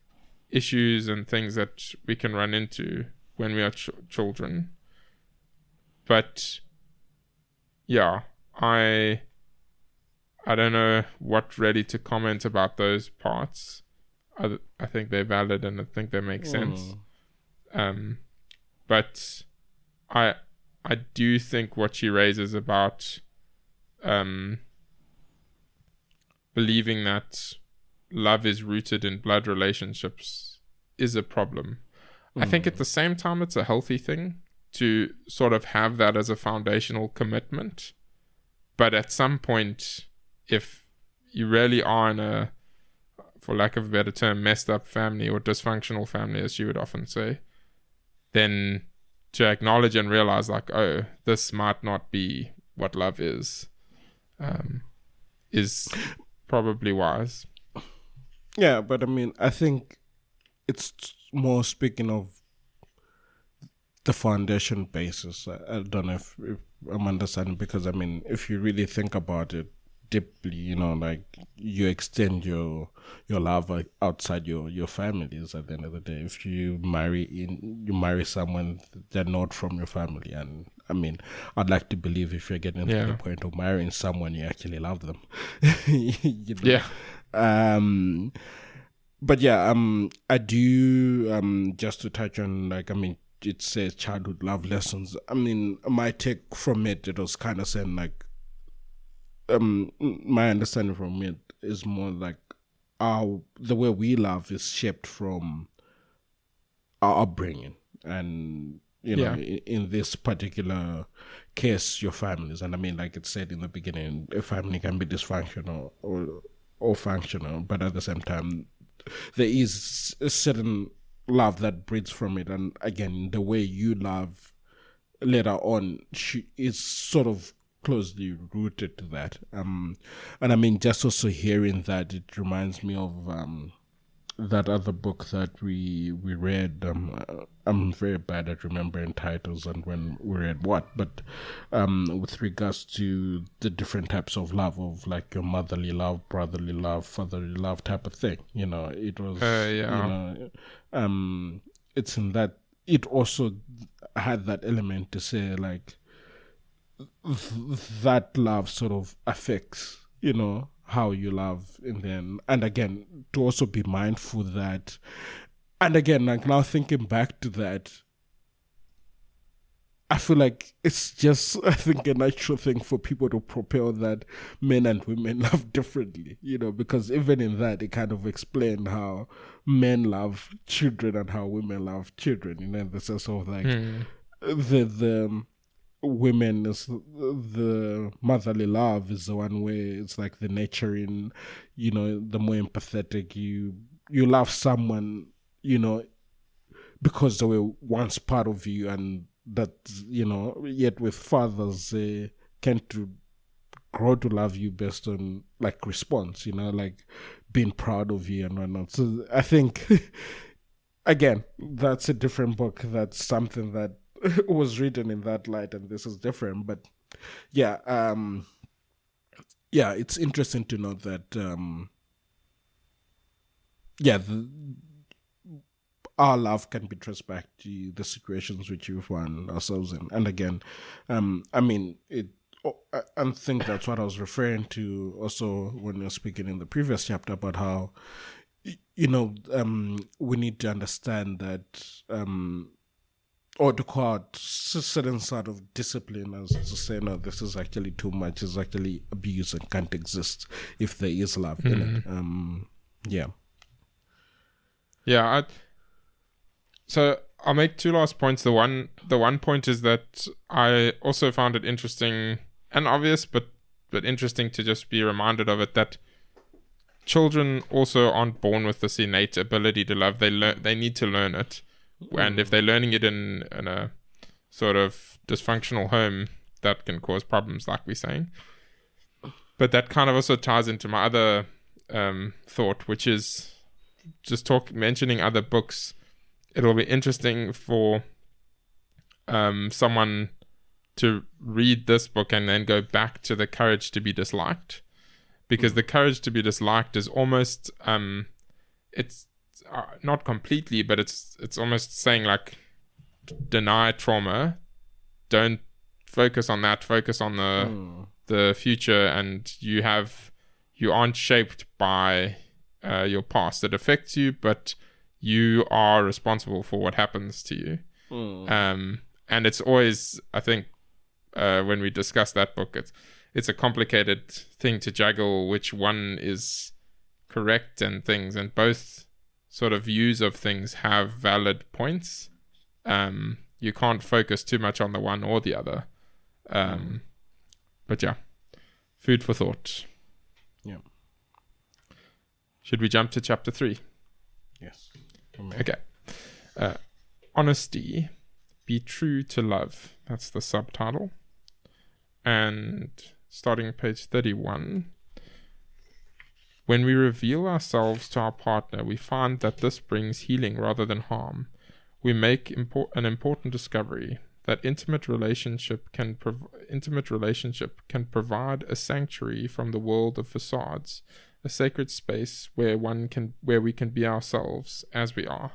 issues and things that we can run into when we are children. But yeah, I don't know what really to comment about those parts. I think they're valid and I think they make sense. But I do think what she raises about believing that love is rooted in blood relationships is a problem. I think at the same time it's a healthy thing to sort of have that as a foundational commitment. But at some point, if you really are in a, for lack of a better term, messed up family or dysfunctional family, as she would often say, then to acknowledge and realize like, oh, this might not be what love is probably wise. Yeah, but I mean, I think it's more speaking of the foundation basis. I don't know if I'm understanding, because I mean, if you really think about it deeply, you know, like you extend your love outside your families at the end of the day. If you marry someone they're not from your family, and I mean, I'd like to believe if you're getting to the point of marrying someone, you actually love them. You know? Yeah. But yeah, I do just to touch on, like, I mean, it says childhood love lessons. I mean, my take from it was kind of saying like, my understanding from it is more like the way we love is shaped from our upbringing, and you know, in this particular case, your families. And I mean, like it said in the beginning, a family can be dysfunctional or functional, but at the same time, there is a certain love that breeds from it. And again, the way you love later on is sort of closely rooted to that. And I mean, just also hearing that, it reminds me of that other book that we read. I'm very bad at remembering titles and when we read what, but with regards to the different types of love, of like your motherly love, brotherly love, fatherly love type of thing. You know, it was you know, it's in that it also had that element to say like that love sort of affects, you know, how you love in the end. And again, to also be mindful that, and again, like now thinking back to that, I feel like it's just, I think, a natural thing for people to propel that men and women love differently, you know, because even in that, it kind of explained how men love children and how women love children, you know, in the sense of like the women is the motherly love is the one where it's like the nurturing, you know, the more empathetic you love someone, you know, because they were once part of you, and that, you know, yet with fathers they tend to grow to love you based on like response, you know, like being proud of you and whatnot. So I think again, that's a different book. That's something that was written in that light, and this is different. But yeah, it's interesting to note that our love can be traced back to the situations which we find ourselves in. And again, I mean, I think that's what I was referring to also when you're speaking in the previous chapter about how, you know, we need to understand that, or to call out certain sort of discipline as to say, no, this is actually too much, it's actually abuse and can't exist if there is love in it. So I'll make two last points. The one point is that I also found it interesting and obvious, but interesting to just be reminded of it, that children also aren't born with this innate ability to love. They need to learn it. And if they're learning it in a sort of dysfunctional home, that can cause problems, like we're saying. But that kind of also ties into my other thought, which is just mentioning other books. It'll be interesting for someone to read this book and then go back to The Courage to be Disliked, because The Courage to be Disliked is almost it's not completely, but it's almost saying like, deny trauma, don't focus on that, focus on the future, and you aren't shaped by your past. It affects you, but you are responsible for what happens to you. And it's always, I think, when we discuss that book, it's a complicated thing to juggle which one is correct and things, and both sort of views of things have valid points. You can't focus too much on the one or the other. But yeah, food for thought. Yeah. Should we jump to chapter 3? Yes. Okay. Honesty, be true to love. That's the subtitle. And starting page 31. When we reveal ourselves to our partner, we find that this brings healing rather than harm. We make an important discovery, that intimate relationship can provide a sanctuary from the world of facades, a sacred space where we can be ourselves as we are.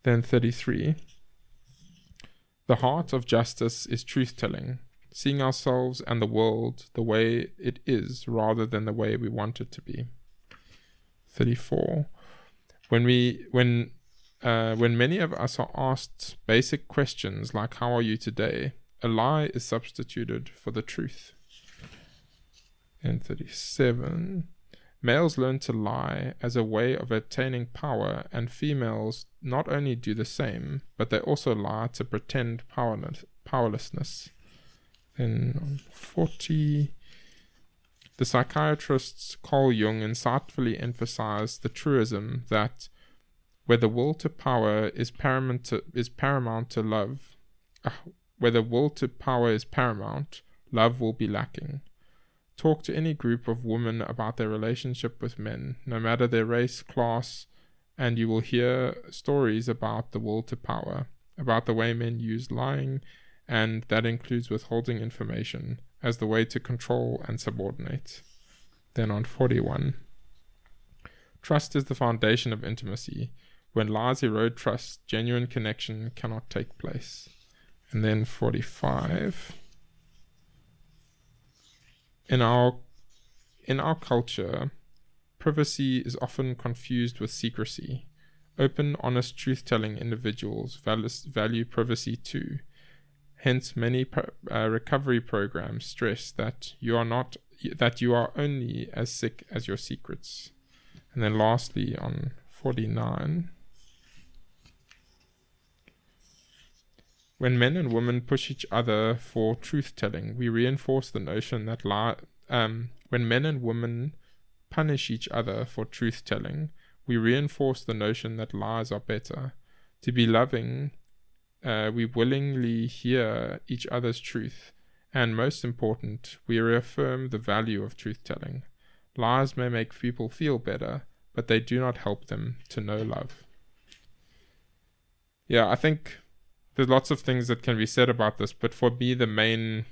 Then 33. The heart of justice is truth-telling, seeing ourselves and the world the way it is rather than the way we want it to be. 34. When many of us are asked basic questions like, how are you today? A lie is substituted for the truth. And 37. Males learn to lie as a way of attaining power, and females not only do the same, but they also lie to pretend powerlessness. Then 40. The psychiatrists Carl Jung insightfully emphasized the truism that where the will to power is paramount to love, where the will to power is paramount, love will be lacking. Talk to any group of women about their relationship with men, no matter their race, class, and you will hear stories about the will to power, about the way men use lying, and that includes withholding information, as the way to control and subordinate. Then on 41. Trust is the foundation of intimacy. When lies erode trust, genuine connection cannot take place. And then 45. In our culture, privacy is often confused with secrecy. Open, honest, truth-telling individuals value privacy too. Hence, many recovery programs stress that you are only as sick as your secrets. And then lastly, on 49. When men and women push each other for truth-telling, we reinforce the notion that when men and women punish each other for truth-telling, we reinforce the notion that lies are better. To be loving, we willingly hear each other's truth, and most important, we reaffirm the value of truth-telling. Lies may make people feel better, but they do not help them to know love. Yeah, I think there's lots of things that can be said about this, but for me, the main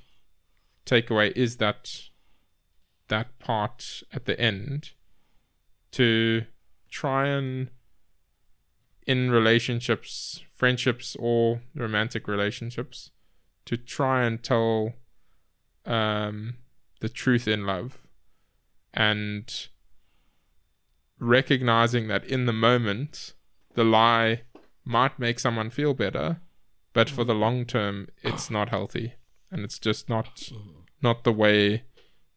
takeaway is that part at the end, to try and, in relationships, friendships or romantic relationships, to try and tell the truth in love, and recognizing that in the moment, the lie might make someone feel better, but for the long term, it's not healthy, and it's just not the way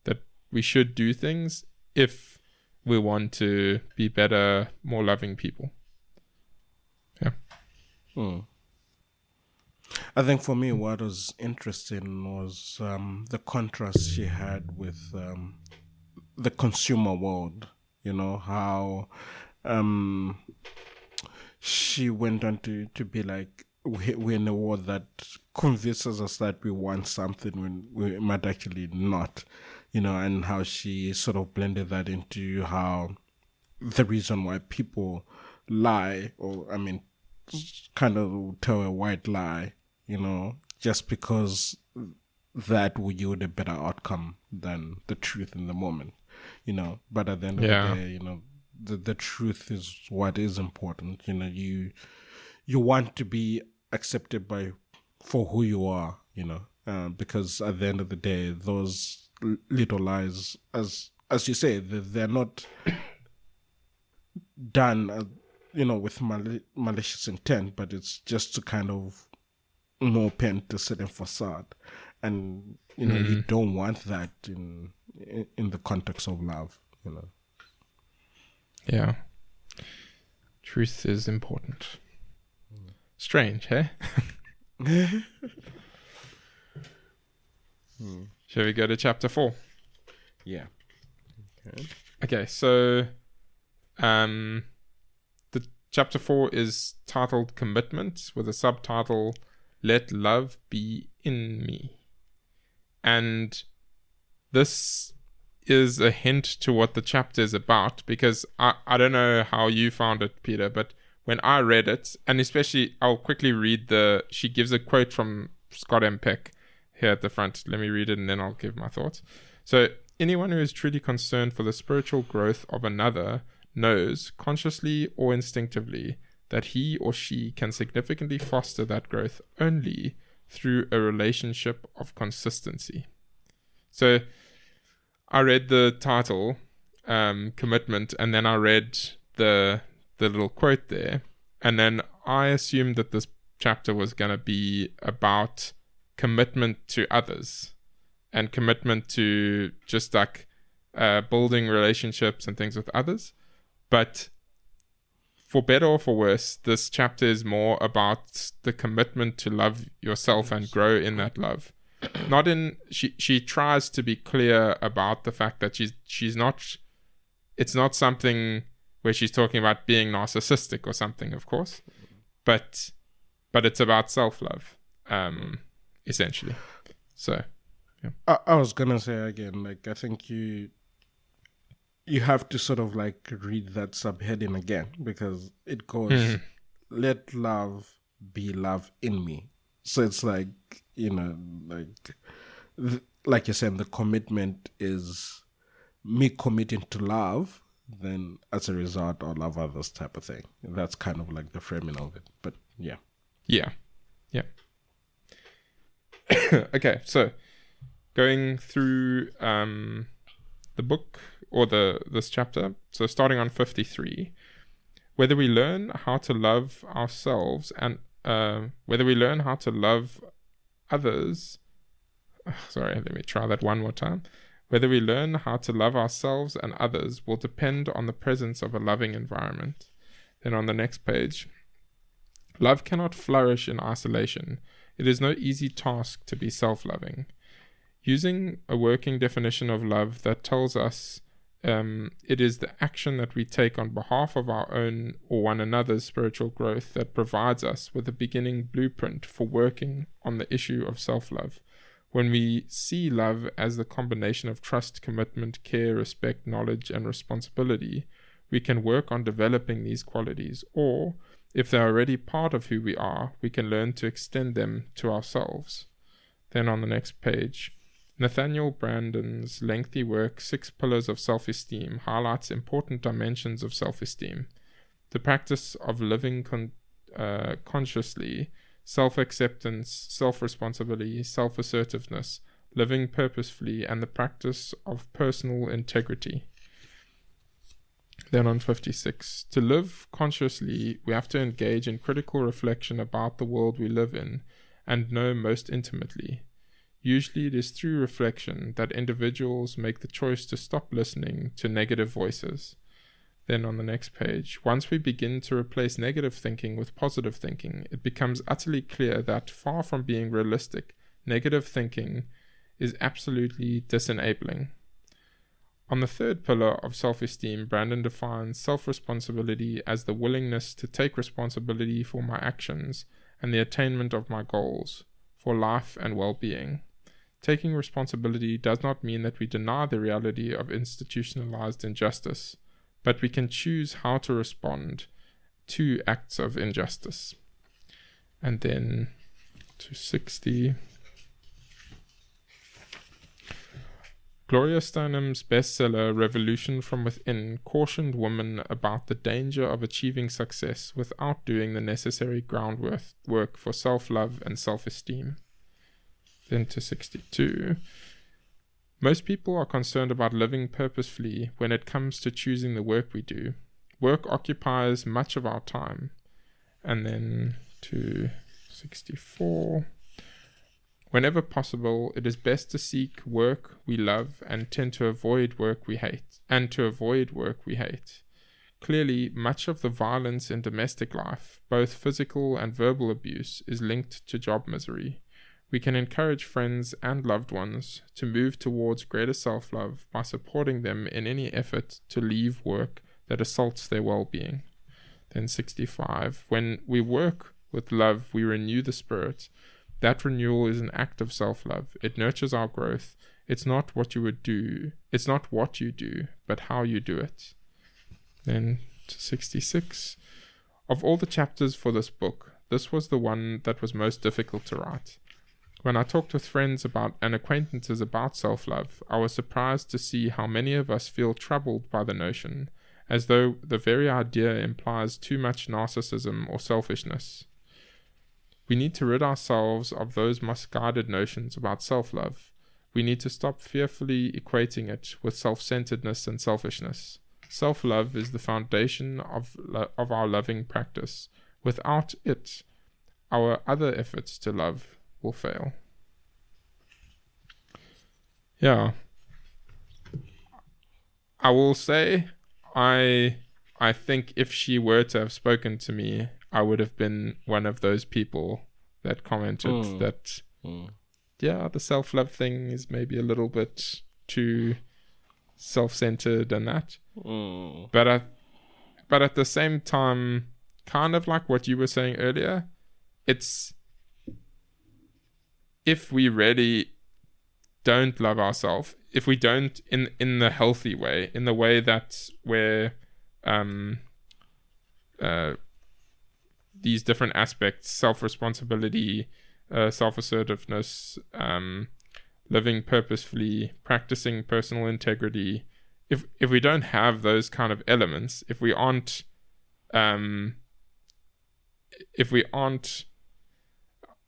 that we should do things if we want to be better, more loving people. Yeah. I think for me, what was interesting was the contrast she had with the consumer world. You know, how she went on to be like, we're in a world that convinces us that we want something when we might actually not, and how she sort of blended that into how the reason why people lie, or kind of tell a white lie, just because that will yield a better outcome than the truth in the moment, but at the end of the day, the truth is what is important. You want to be accepted for who you are, because at the end of the day, those little lies, as you say, they're not done, with malicious intent, but it's just to kind of more paint a certain facade, and you don't want that in the context of love, Yeah, truth is important. Strange, hey? Shall we go to chapter 4? Yeah. Okay, so the chapter 4 is titled Commitment, with a subtitle, Let Love Be in Me. And this is a hint to what the chapter is about, because I don't know how you found it, Peter, but when I read it, and especially, I'll quickly read she gives a quote from Scott M. Peck here at the front. Let me read it and then I'll give my thoughts. So, anyone who is truly concerned for the spiritual growth of another knows, consciously or instinctively, that he or she can significantly foster that growth only through a relationship of consistency. So, I read the title, Commitment, and then I read the little quote there, and then I assumed that this chapter was going to be about commitment to others and commitment to just like building relationships and things with others. But for better or for worse, this chapter is more about the commitment to love yourself and grow in that love. Not in she tries to be clear about the fact that she's not, it's not something where she's talking about being narcissistic or something, of course, but it's about self-love, essentially. So, yeah. I was gonna say again, like, I think you have to sort of like read that subheading again, because it goes, let love be love in me. So it's like, like you said, the commitment is me committing to love, then as a result I'll love others, type of thing. That's kind of like the framing of it. But yeah. Okay, so going through the book, or this chapter, so starting on 53, whether we learn how to love ourselves and whether we learn how to love others, sorry, let me try that one more time. Whether we learn how to love ourselves and others will depend on the presence of a loving environment. Then on the next page, love cannot flourish in isolation. It is no easy task to be self-loving. Using a working definition of love that tells us it is the action that we take on behalf of our own or one another's spiritual growth that provides us with a beginning blueprint for working on the issue of self-love. When we see love as the combination of trust, commitment, care, respect, knowledge, and responsibility, we can work on developing these qualities, or, if they're already part of who we are, we can learn to extend them to ourselves. Then on the next page, Nathaniel Branden's lengthy work, 6 Pillars of Self-Esteem, highlights important dimensions of self-esteem. The practice of living consciously, self-acceptance, self-responsibility, self-assertiveness, living purposefully, and the practice of personal integrity. Then on 56, to live consciously, we have to engage in critical reflection about the world we live in and know most intimately. Usually it is through reflection that individuals make the choice to stop listening to negative voices. Then on the next page, once we begin to replace negative thinking with positive thinking, it becomes utterly clear that, far from being realistic, negative thinking is absolutely disenabling. On the third pillar of self-esteem, Brandon defines self-responsibility as the willingness to take responsibility for my actions and the attainment of my goals for life and well-being. Taking responsibility does not mean that we deny the reality of institutionalized injustice, but we can choose how to respond to acts of injustice. And then to 60. Gloria Steinem's bestseller Revolution from Within cautioned women about the danger of achieving success without doing the necessary groundwork for self-love and self-esteem. Then to 62. Most people are concerned about living purposefully when it comes to choosing the work we do. Work occupies much of our time. And then to 64. Whenever possible, it is best to seek work we love and to avoid work we hate. Clearly, much of the violence in domestic life, both physical and verbal abuse, is linked to job misery. We can encourage friends and loved ones to move towards greater self-love by supporting them in any effort to leave work that assaults their well-being. Then 65. When we work with love, we renew the spirit. That renewal is an act of self-love. It nurtures our growth. It's not what you do, but how you do it. Then to 66. Of all the chapters for this book, this was the one that was most difficult to write. When I talked with friends and acquaintances about self-love, I was surprised to see how many of us feel troubled by the notion, as though the very idea implies too much narcissism or selfishness. We need to rid ourselves of those misguided notions about self-love. We need to stop fearfully equating it with self-centeredness and selfishness. Self-love is the foundation of our loving practice. Without it, our other efforts to love will fail. Yeah. I will say, I think if she were to have spoken to me, I would have been one of those people that commented that, yeah, the self-love thing is maybe a little bit too self-centered and that. But at the same time, kind of like what you were saying earlier, it's if we really don't love ourselves, if we don't in the healthy way, in the way that where these different aspects, self-responsibility, self-assertiveness, living purposefully, practicing personal integrity, if we don't have those kind of elements, if we aren't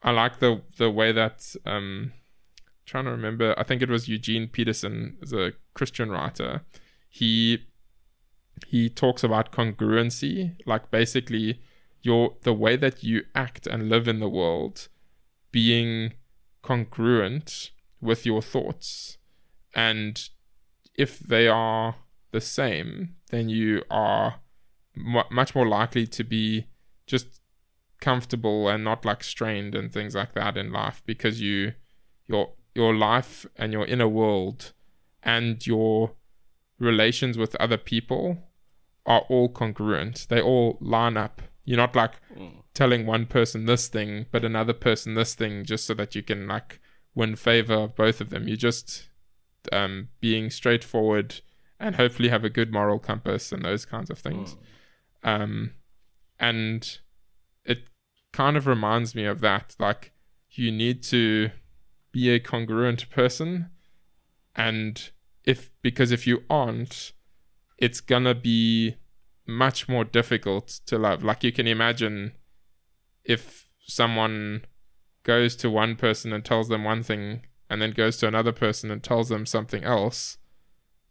I like the way that trying to remember, I think it was Eugene Peterson, is a Christian writer. He talks about congruency, like basically the way that you act and live in the world being congruent with your thoughts. And if they are the same, then you are much more likely to be just comfortable and not like strained and things like that in life, because your life and your inner world and your relations with other people are all congruent. They all line up. You're not like telling one person this thing but another person this thing just so that you can like win favor of both of them. You're just being straightforward and hopefully have a good moral compass and those kinds of things. And it kind of reminds me of that. Like, you need to be a congruent person, and because if you aren't, it's gonna be much more difficult to love. Like, you can imagine if someone goes to one person and tells them one thing and then goes to another person and tells them something else,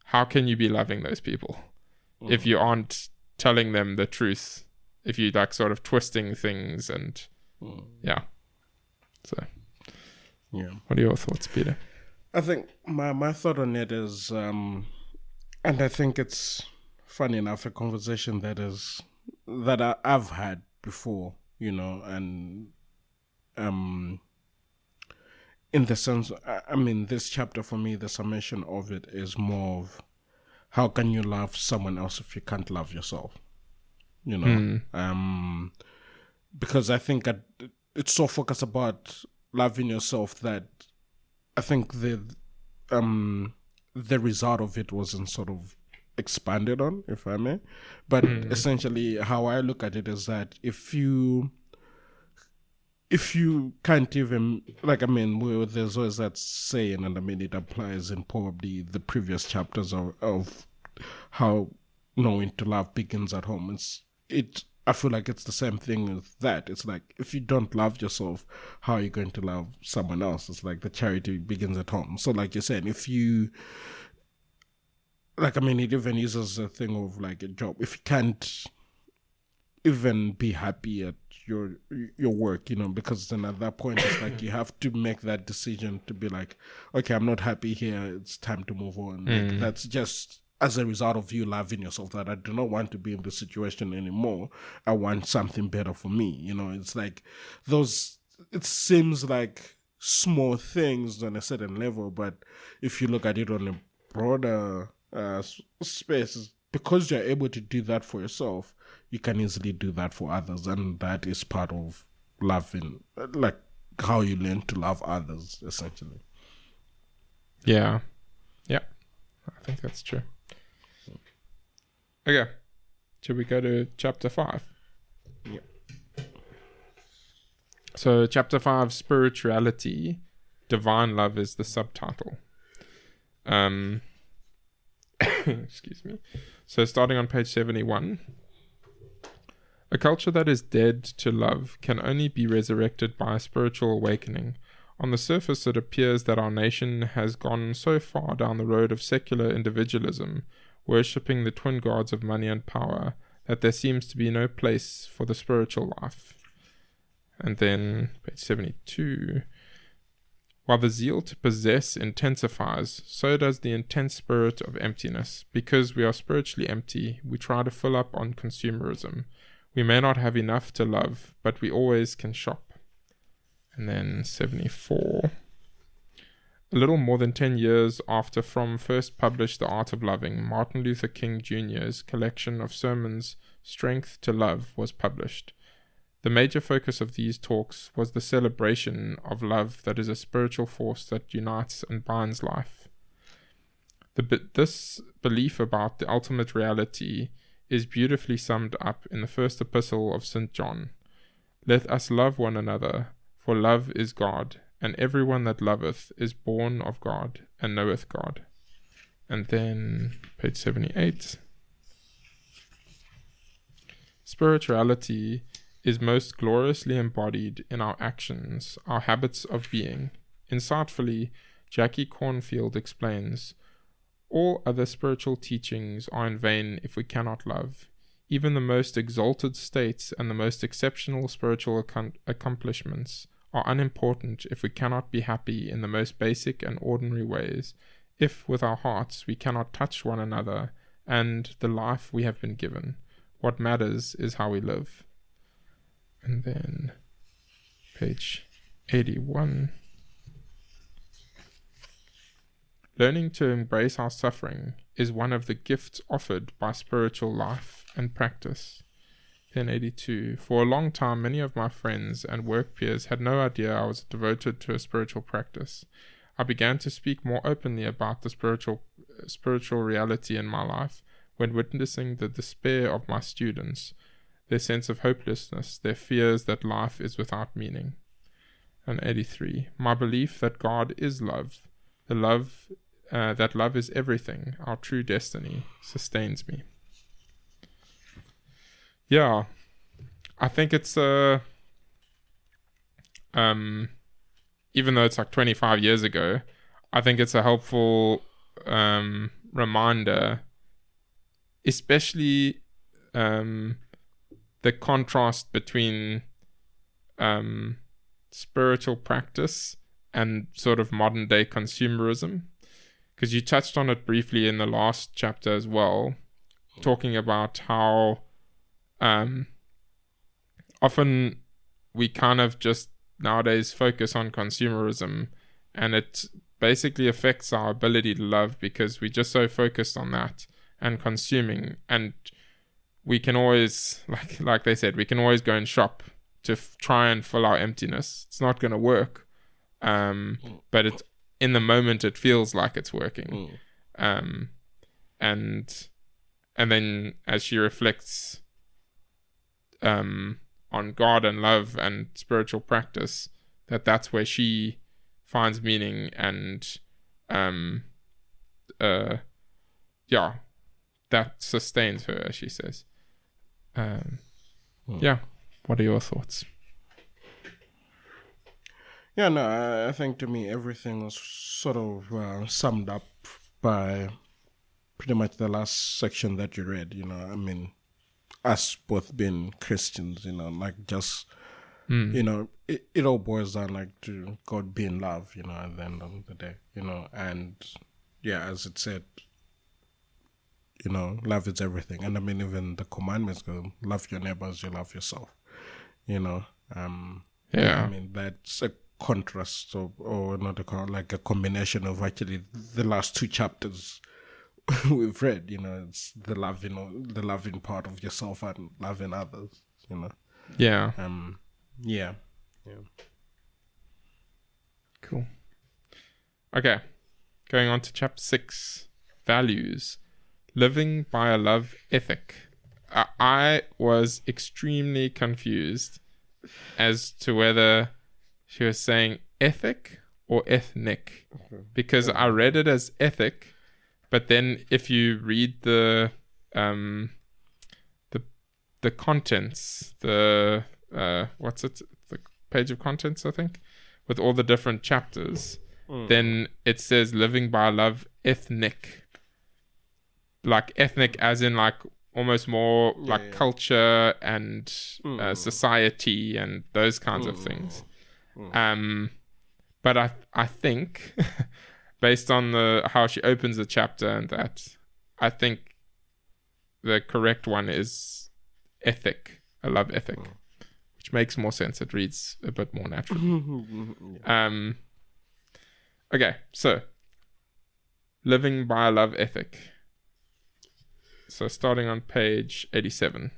how can you be loving those people if you aren't telling them the truth, if you like sort of twisting things and so what are your thoughts, Peter? I think my thought on it is and I think it's funny enough a conversation that I've had before, you know, and in the sense, I mean, this chapter for me, the summation of it is more of how can you love someone else if you can't love yourself, you know? Because I think it's so focused about loving yourself that I think the result of it wasn't sort of expanded on, if I may. But essentially, how I look at it is that if you can't even, like, I mean, there's always that saying, and I mean, it applies in probably the previous chapters of how knowing to love begins at home. I feel like it's the same thing with that. It's like, if you don't love yourself, how are you going to love someone else? It's like the charity begins at home. So like you're saying, if you, like, I mean, it even uses a thing of like a job. If you can't even be happy at your work, you know, because then at that point it's like you have to make that decision to be like, okay, I'm not happy here, it's time to move on. Like, that's just as a result of you loving yourself, that I do not want to be in this situation anymore. I want something better for me. You know, it's like those, it seems like small things on a certain level, but if you look at it on a broader space, because you're able to do that for yourself, you can easily do that for others. And that is part of loving, like how you learn to love others, essentially. Yeah. Yeah. I think that's true. Okay. Should we go to chapter 5? Yeah. So chapter 5, spirituality, divine love is the subtitle. Excuse me. So starting on page 71. A culture that is dead to love can only be resurrected by a spiritual awakening. On the surface, it appears that our nation has gone so far down the road of secular individualism, worshipping the twin gods of money and power, that there seems to be no place for the spiritual life. And then, page 72. While the zeal to possess intensifies, so does the intense spirit of emptiness. Because we are spiritually empty, we try to fill up on consumerism. We may not have enough to love, but we always can shop. And then 74. A little more than 10 years after Fromm first published The Art of Loving, Martin Luther King Jr.'s collection of sermons, Strength to Love, was published. The major focus of these talks was the celebration of love that is a spiritual force that unites and binds life. This belief about the ultimate reality is beautifully summed up in the first epistle of St. John. Let us love one another, for love is God, and everyone that loveth is born of God and knoweth God. And then page 78. Spirituality is most gloriously embodied in our actions, our habits of being. Insightfully, Jackie Cornfield explains, all other spiritual teachings are in vain if we cannot love. Even the most exalted states and the most exceptional spiritual accomplishments are unimportant if we cannot be happy in the most basic and ordinary ways, if with our hearts we cannot touch one another and the life we have been given. What matters is how we live. And then page 81. Learning to embrace our suffering is one of the gifts offered by spiritual life and practice. Then 82. For a long time, many of my friends and work peers had no idea I was devoted to a spiritual practice. I began to speak more openly about the spiritual reality in my life when witnessing the despair of my students, their sense of hopelessness, their fears that life is without meaning. And 83. My belief that God is love, that love is everything, our true destiny, sustains me. Yeah, I think it's even though it's like 25 years ago, I think it's a helpful reminder, especially the contrast between spiritual practice and sort of modern day consumerism, because you touched on it briefly in the last chapter as well, talking about how often we kind of just nowadays focus on consumerism, and it basically affects our ability to love because we're just so focused on that and consuming, and we can always, like they said, we can always go and shop to try and fill our emptiness. It's not going to work. But it's in the moment it feels like it's working. And then as she reflects on God and love and spiritual practice, that's where she finds meaning, and that sustains her, as she says. What are your thoughts? Yeah, no, I think to me everything was sort of summed up by pretty much the last section that you read. You know, I mean, us both being Christians, you know, like just, you know, it all boils down like to God being love, you know, at the end of the day, you know, and yeah, as it said, you know, love is everything. And I mean, even the commandments go, love your neighbor as you love yourself, you know. I mean, that's a contrast or not like a combination of actually the last two chapters we've read, you know. It's the love, you know, the loving part of yourself and loving others, you know. Cool. Okay, going on to chapter 6, values. Living by a love ethic. I was extremely confused as to whether she was saying ethic or ethnic, because I read it as ethic, but then if you read the contents, the page of contents, I think, with all the different chapters, then it says living by love ethnic. Like ethnic as in like almost more like culture and society and those kinds of things. But I think based on how she opens the chapter and that, I think the correct one is ethic, a love ethic, which makes more sense. It reads a bit more natural. Okay, so living by a love ethic. So starting on page 87.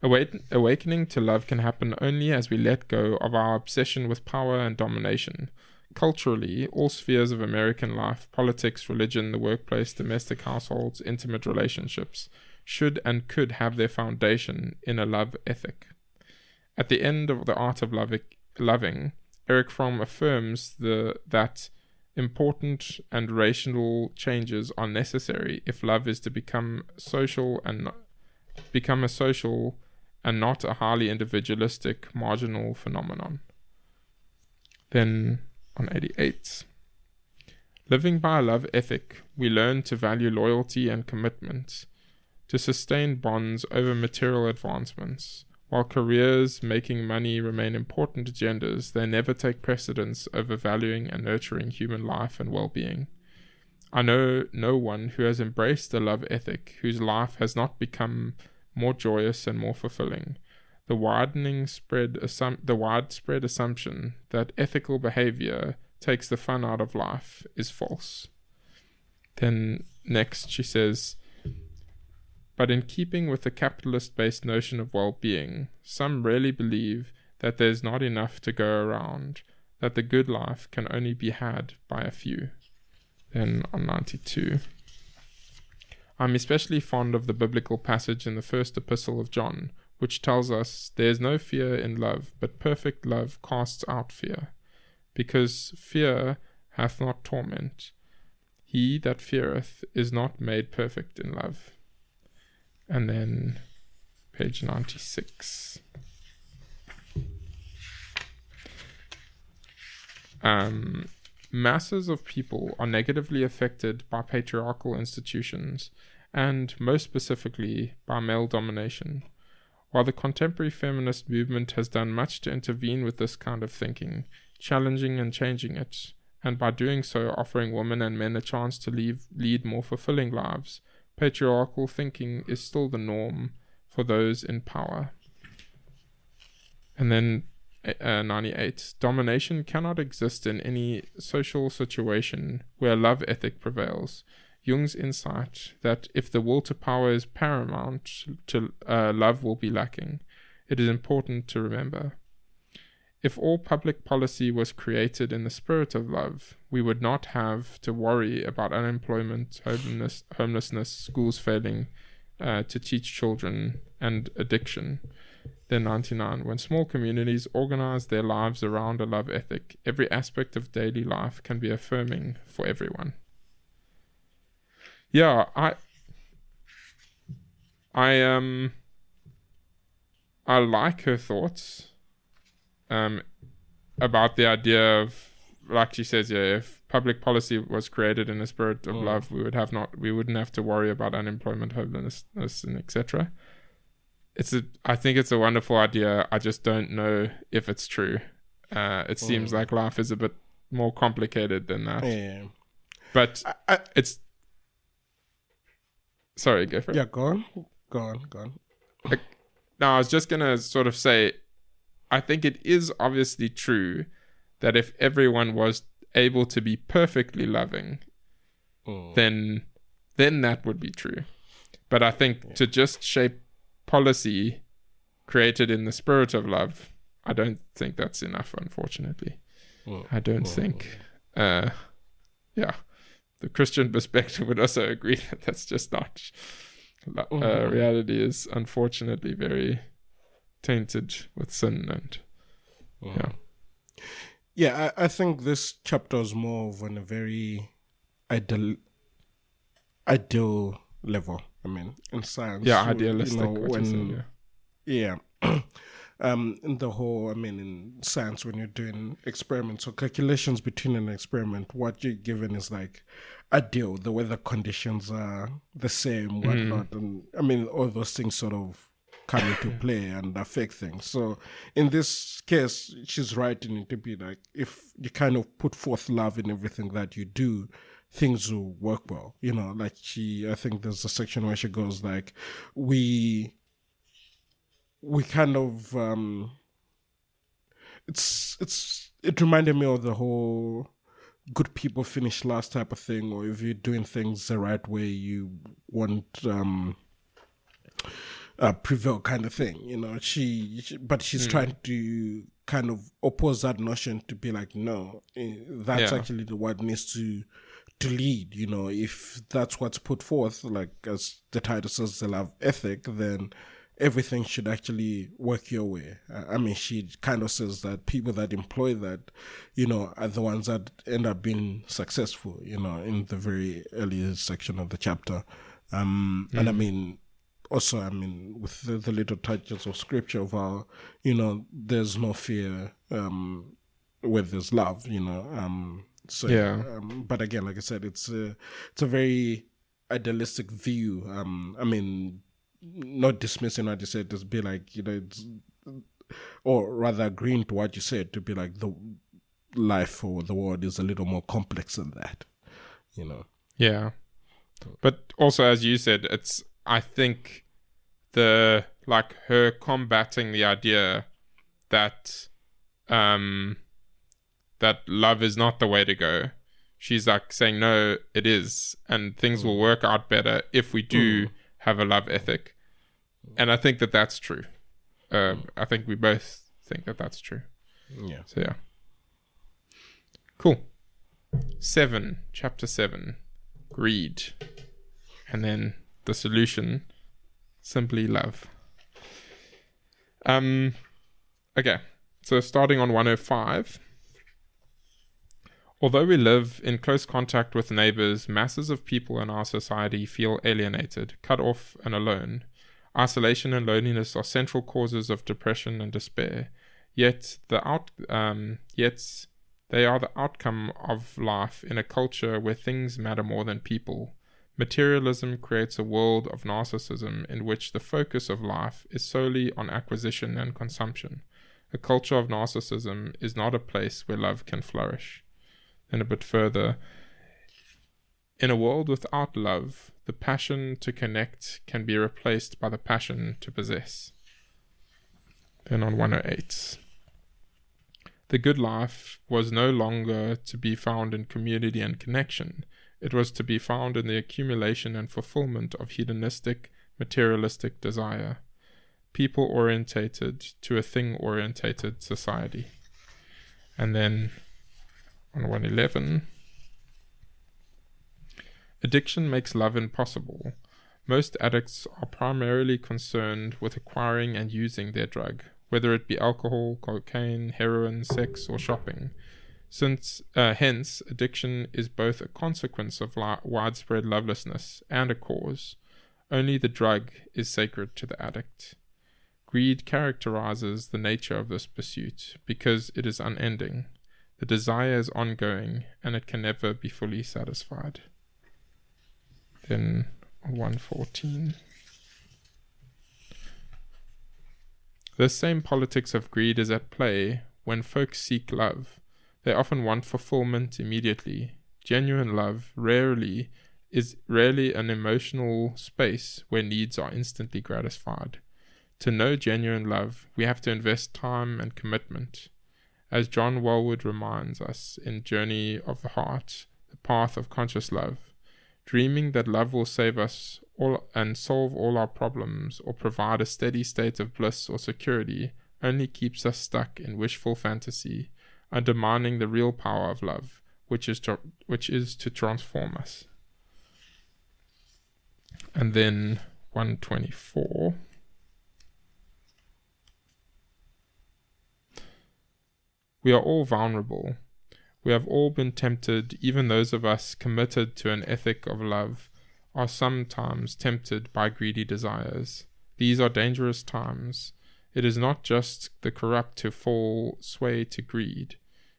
Awakening to love can happen only as we let go of our obsession with power and domination. Culturally, all spheres of American life, politics, religion, the workplace, domestic households, intimate relationships, should and could have their foundation in a love ethic. At the end of The Art of Loving, Erich Fromm affirms that important and rational changes are necessary if love is to become a social and not a highly individualistic, marginal phenomenon. Then on 88. Living by a love ethic, we learn to value loyalty and commitment, to sustain bonds over material advancements. While careers, making money remain important agendas, they never take precedence over valuing and nurturing human life and well-being. I know no one who has embraced a love ethic whose life has not become more joyous and more fulfilling. The widespread assumption that ethical behavior takes the fun out of life is false. Then next she says, but in keeping with the capitalist-based notion of well-being, some really believe that there's not enough to go around, that the good life can only be had by a few. Then on 92. I'm especially fond of the biblical passage in the first epistle of John, which tells us there is no fear in love, but perfect love casts out fear, because fear hath not torment. He that feareth is not made perfect in love. And then page 96. Masses of people are negatively affected by patriarchal institutions, and most specifically by male domination. While the contemporary feminist movement has done much to intervene with this kind of thinking, challenging and changing it, and by doing so offering women and men a chance to lead more fulfilling lives, patriarchal thinking is still the norm for those in power. And then 98. Domination cannot exist in any social situation where love ethic prevails. Jung's insight that if the will to power is paramount, love will be lacking. it is important to remember. If all public policy was created in the spirit of love, we would not have to worry about unemployment, homelessness, schools failing to teach children, and addiction. Then 99. When small communities organize their lives around a love ethic, every aspect of daily life can be affirming for everyone. Yeah, I like her thoughts about the idea of, like she says, yeah, if public policy was created in a spirit of love, we wouldn't have to worry about unemployment, homelessness, and etc. I think it's a wonderful idea. I just don't know if it's true. It seems like life is a bit more complicated than that. Yeah. But it's... Sorry, go for it. Yeah, go on. Now, I was just going to sort of say, I think it is obviously true that if everyone was able to be perfectly loving, then that would be true. But I think to just shape policy created in the spirit of love, I don't think that's enough, unfortunately. I don't think... the Christian perspective would also agree that that's just not... reality is unfortunately very tainted with sin and I think this chapter is more of on a very ideal level. I mean, in science, idealistic. In the whole, I mean, in science, when you're doing experiments or calculations between an experiment, what you're given is like ideal, the weather conditions are the same, whatnot, and I mean, all those things sort of come into play and affect things. So in this case, she's writing it to be like, if you kind of put forth love in everything that you do, things will work well. You know, like I think there's a section where she goes like, we kind of, it reminded me of the whole good people finish last type of thing, or if you're doing things the right way, you won't prevail kind of thing, you know. But she's trying to kind of oppose that notion to be like, no, that's actually what needs to lead, you know. If that's what's put forth, like as the title says, the love ethic, then everything should actually work your way. I mean, she kind of says that people that employ that, you know, are the ones that end up being successful, you know, in the very early section of the chapter. And I mean, also, I mean, with the little touches of scripture of how, you know, there's no fear where there's love, you know. But again, like I said, it's a very idealistic view. I mean, not dismissing what you said, just be like, you know, or rather agreeing to what you said, to be like the life or the world is a little more complex than that, you know. Yeah. But also, as you said, I think her combating the idea that that love is not the way to go. She's like saying, no, it is, and things will work out better if we do have a love ethic. And I think that that's true. I think we both think that that's true. Yeah. So yeah. Cool. Chapter 7, greed. And then the solution, simply love. Okay. So starting on 105. Although we live in close contact with neighbors, masses of people in our society feel alienated, cut off, and alone. Isolation and loneliness are central causes of depression and despair. Yet they are the outcome of life in a culture where things matter more than people. Materialism creates a world of narcissism in which the focus of life is solely on acquisition and consumption. A culture of narcissism is not a place where love can flourish. And a bit further, in a world without love, the passion to connect can be replaced by the passion to possess. Then on 108. The good life was no longer to be found in community and connection. It was to be found in the accumulation and fulfillment of hedonistic, materialistic desire. people-orientated to a thing-orientated society. And then on 111, addiction makes love impossible. Most addicts are primarily concerned with acquiring and using their drug, whether it be alcohol, cocaine, heroin, sex, or shopping. Hence, addiction is both a consequence of widespread lovelessness and a cause. Only the drug is sacred to the addict. Greed characterizes the nature of this pursuit because it is unending. The desire is ongoing, and it can never be fully satisfied. Then 114. This same politics of greed is at play when folks seek love. They often want fulfillment immediately. Genuine love is rarely an emotional space where needs are instantly gratified. To know genuine love, we have to invest time and commitment. As John Walwood reminds us in Journey of the Heart, the Path of Conscious Love, dreaming that love will save us all and solve all our problems or provide a steady state of bliss or security only keeps us stuck in wishful fantasy, undermining the real power of love, which is to transform us. And then 124. We are all vulnerable. We have all been tempted, even those of us committed to an ethic of love, are sometimes tempted by greedy desires. These are dangerous times. It is not just the corrupt who fall sway to greed.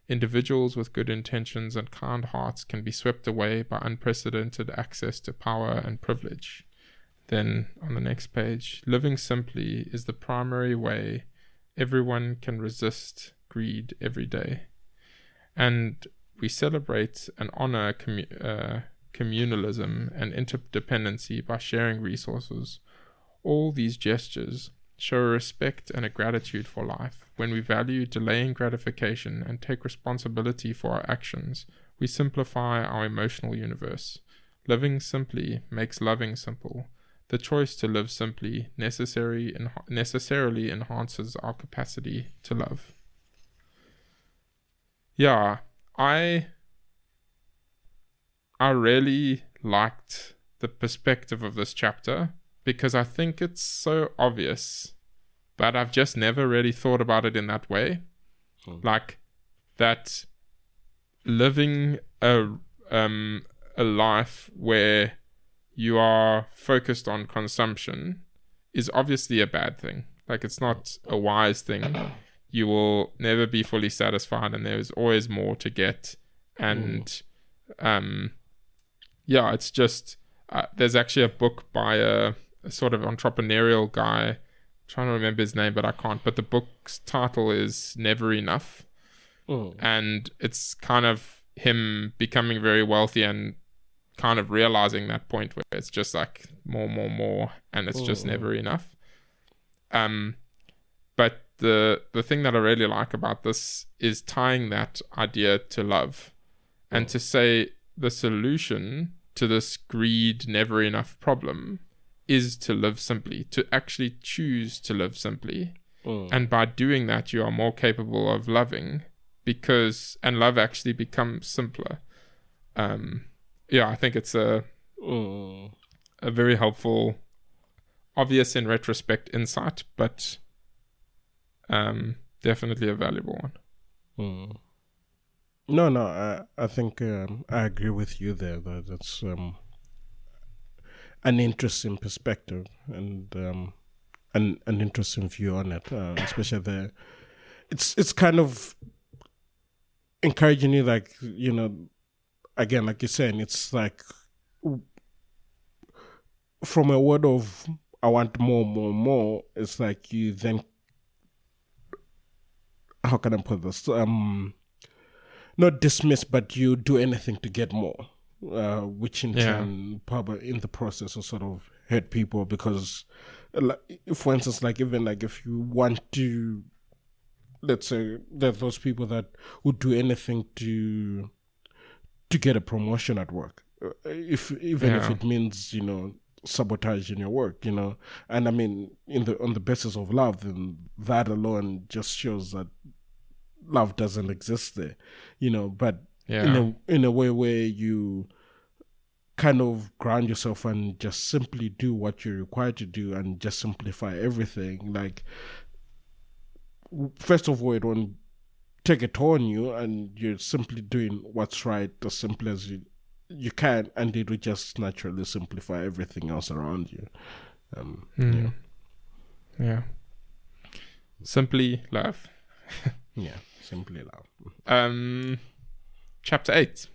Individuals with good intentions and kind hearts can be swept away by unprecedented access to power and privilege. Then, on the next page, living simply is the primary way everyone can resist greed every day. And we celebrate and honor communalism and interdependency by sharing resources. All these gestures show a respect and a gratitude for life. When we value delaying gratification and take responsibility for our actions, we simplify our emotional universe. Living simply makes loving simple. The choice to live simply necessarily enhances our capacity to love. Yeah, I really liked the perspective of this chapter because I think it's so obvious, but I've just never really thought about it in that way. Like that living a life where you are focused on consumption is obviously a bad thing. Like it's not a wise thing. You will never be fully satisfied and there's always more to get. And it's just there's actually a book by a sort of entrepreneurial guy. I'm trying to remember his name, but I can't. But the book's title is Never Enough. And it's kind of him becoming very wealthy and kind of realizing that point where it's just like more, and it's just never enough. But the thing that I really like about this is tying that idea to love and to say the solution to this greed, never enough problem is to live simply, to actually choose to live simply. And by doing that, you are more capable of loving and love actually becomes simpler. I think it's a very helpful, obvious in retrospect insight, but definitely a valuable one. No, I think I agree with you there. That's an interesting perspective and an interesting view on it, especially it's kind of encouraging you, like, you know, again, like you're saying, it's like from a word of I want more, it's like you then, how can I put this? Not dismiss, but you do anything to get more, which in turn probably in the process will sort of hurt people because, for instance, like even like if you want to, let's say there's those people that would do anything to get a promotion at work, if it means, you know, sabotaging your work, and I mean, on the basis of love, then that alone just shows that love doesn't exist there, but in a way where you kind of ground yourself and just simply do what you're required to do and just simplify everything. Like, first of all, it won't take a toll on you, and you're simply doing what's right as simple as you can, and it will just naturally simplify everything else around you. Yeah. Simply love. Yeah, simply love. Chapter 8.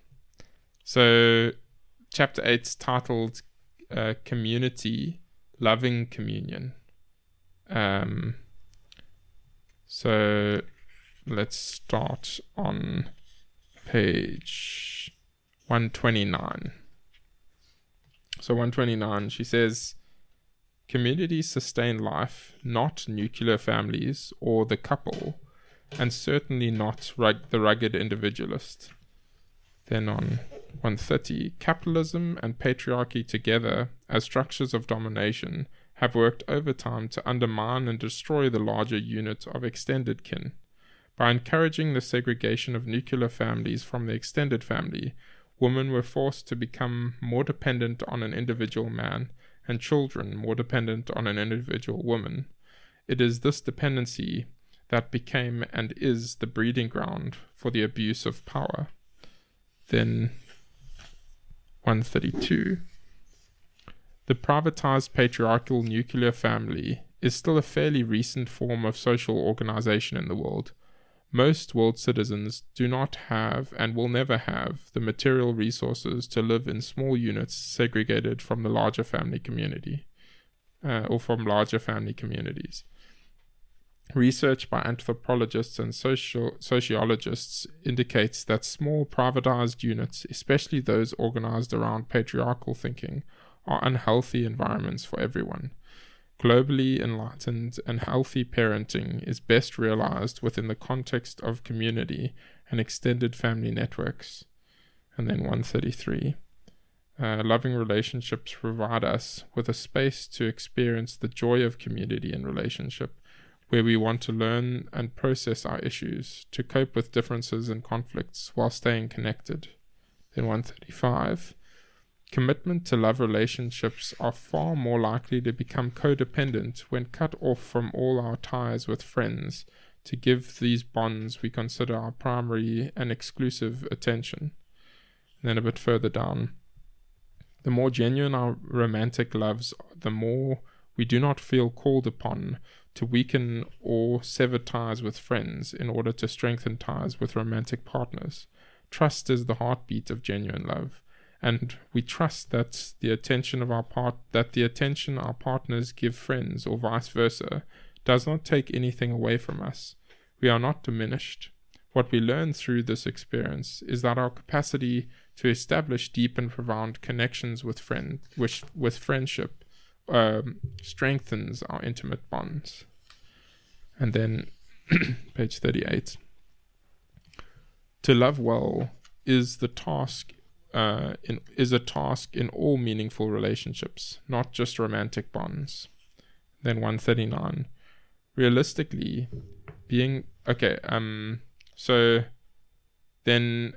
So, chapter 8 is titled Community, Loving Communion. So, let's start on page 129. So 129, she says, communities sustain life, not nuclear families or the couple, and certainly not the rugged individualist. Then on 130, capitalism and patriarchy together as structures of domination have worked overtime to undermine and destroy the larger unit of extended kin. By encouraging the segregation of nuclear families from the extended family, women were forced to become more dependent on an individual man, and children more dependent on an individual woman. It is this dependency that became and is the breeding ground for the abuse of power. Then 132. The privatized patriarchal nuclear family is still a fairly recent form of social organization in the world. Most world citizens do not have and will never have the material resources to live in small units segregated from the larger family community, or from larger family communities. Research by anthropologists and sociologists indicates that small privatized units, especially those organized around patriarchal thinking, are unhealthy environments for everyone. Globally enlightened and healthy parenting is best realized within the context of community and extended family networks. And then 133. Loving relationships provide us with a space to experience the joy of community and relationship, where we want to learn and process our issues, to cope with differences and conflicts while staying connected. Then 135. Commitment to love relationships are far more likely to become codependent when cut off from all our ties with friends to give these bonds we consider our primary and exclusive attention. And then a bit further down. The more genuine our romantic loves, the more we do not feel called upon to weaken or sever ties with friends in order to strengthen ties with romantic partners. Trust is the heartbeat of genuine love. And we trust that the attention our partners give friends, or vice versa, does not take anything away from us. We are not diminished. What we learn through this experience is that our capacity to establish deep and profound connections with friendship strengthens our intimate bonds. And then page 38. To love well is a task in all meaningful relationships, not just romantic bonds. Then 139. Realistically, so then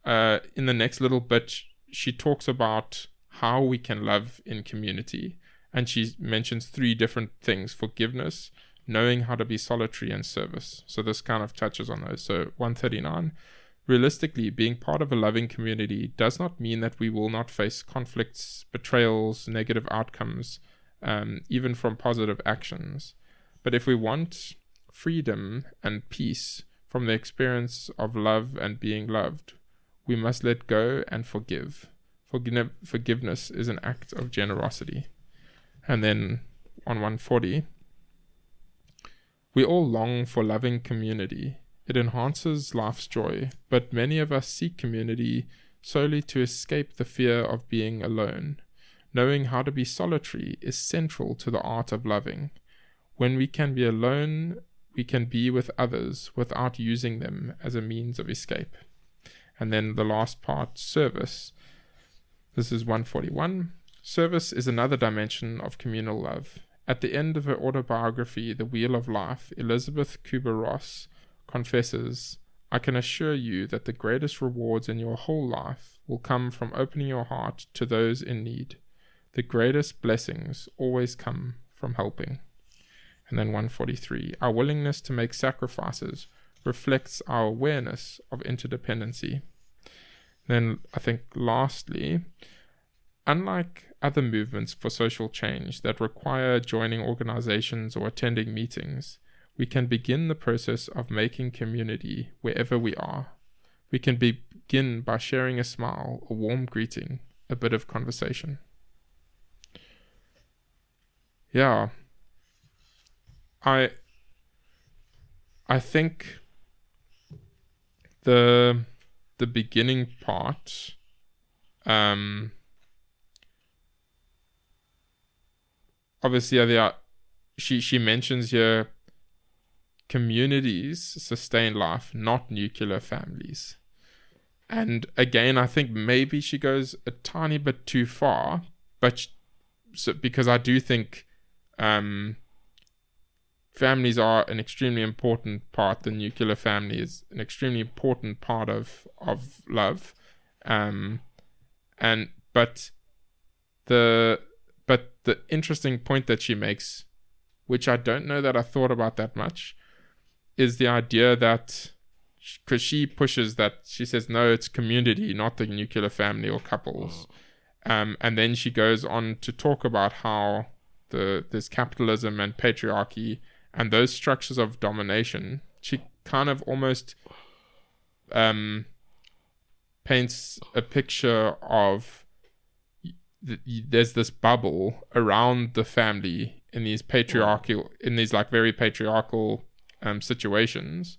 in the next little bit, she talks about how we can love in community, and she mentions 3 different things: forgiveness, knowing how to be solitary, and service. So this kind of touches on those. So 139. Realistically, being part of a loving community does not mean that we will not face conflicts, betrayals, negative outcomes, even from positive actions. But if we want freedom and peace from the experience of love and being loved, we must let go and forgive. Forgiveness is an act of generosity. And then on 140, we all long for loving community. It enhances life's joy, but many of us seek community solely to escape the fear of being alone. Knowing how to be solitary is central to the art of loving. When we can be alone, we can be with others without using them as a means of escape. And then the last part, service. This is 141. Service is another dimension of communal love. At the end of her autobiography, The Wheel of Life, Elizabeth Kubler-Ross confesses, "I can assure you that the greatest rewards in your whole life will come from opening your heart to those in need. The greatest blessings always come from helping." And then 143, our willingness to make sacrifices reflects our awareness of interdependency. Then I think lastly, unlike other movements for social change that require joining organizations or attending meetings, we can begin the process of making community wherever we are. We can begin by sharing a smile, a warm greeting, a bit of conversation. Yeah. I think the beginning part, obviously she mentions here communities sustain life, not nuclear families. And again, I think maybe she goes a tiny bit too far, but because I do think families are an extremely important part. The nuclear family is an extremely important part of love, but the interesting point that she makes, which I don't know that I thought about that much, is the idea that, because she pushes that, she says no, it's community, not the nuclear family or couples, and then she goes on to talk about how there's capitalism and patriarchy and those structures of domination. She kind of almost paints a picture of there's this bubble around the family in these very patriarchal situations.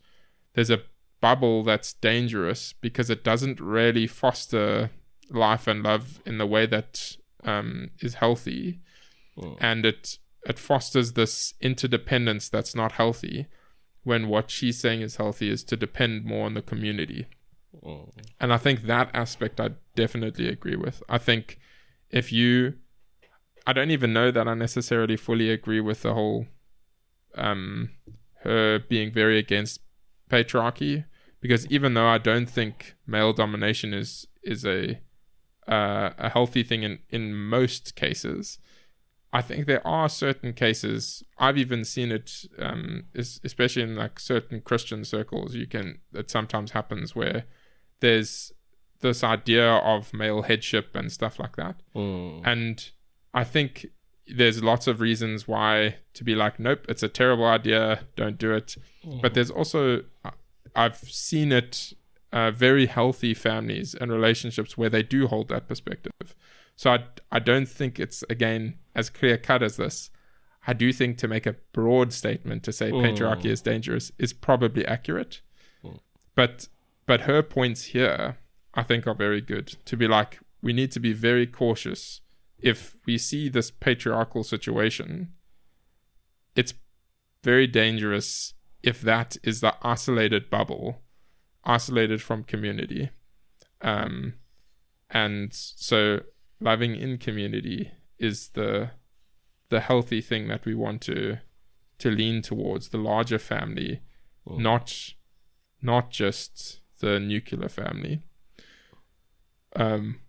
There's a bubble that's dangerous because it doesn't really foster life and love in the way that is healthy, and it fosters this interdependence that's not healthy, when what she's saying is healthy is to depend more on the community. And I think that aspect I definitely agree with. I think I don't even know that I necessarily fully agree with the whole her being very against patriarchy, because even though I don't think male domination is a healthy thing in most cases, I think there are certain cases, I've even seen it, especially in like certain Christian circles, it sometimes happens where there's this idea of male headship and stuff like that. And I think there's lots of reasons why to be like, nope, it's a terrible idea, don't do it. But there's also, I've seen it, very healthy families and relationships where they do hold that perspective. So I don't think it's, again, as clear cut as this. I do think to make a broad statement to say patriarchy is dangerous is probably accurate. But her points here, I think, are very good. To be like, we need to be very cautious. If we see this patriarchal situation, it's very dangerous if that is the isolated bubble, isolated from community. And so loving in community is the healthy thing that we want to lean towards, the larger family, not just the nuclear family,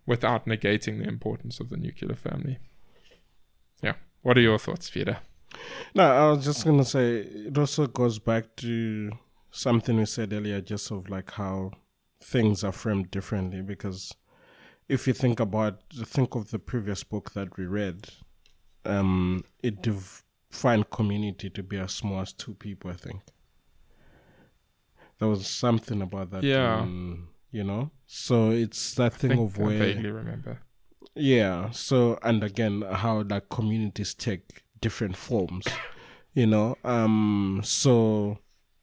without negating the importance of the nuclear family. Yeah. What are your thoughts, Peter? No, I was just going to say, it also goes back to something we said earlier, just of like how things are framed differently, because if you think of the previous book that we read, it defined community to be as small as two people, I think. There was something about that. Yeah. So it's that thing of where... I vaguely remember. Yeah. So, and again, how like communities take different forms, So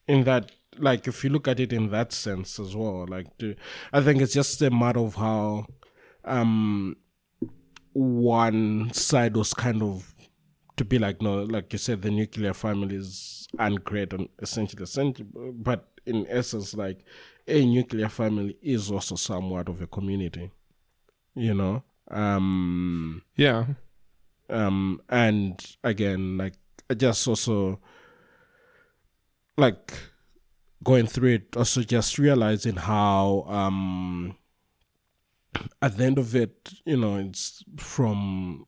in that, like, if you look at it in that sense as well, like, I think it's just a matter of how one side was kind of to be like, no, like you said, the nuclear families aren't great and essentially, but in essence, like a nuclear family is also somewhat of a community, Yeah. And again, like, I just also, like, going through it, also just realizing how, at the end of it, it's from,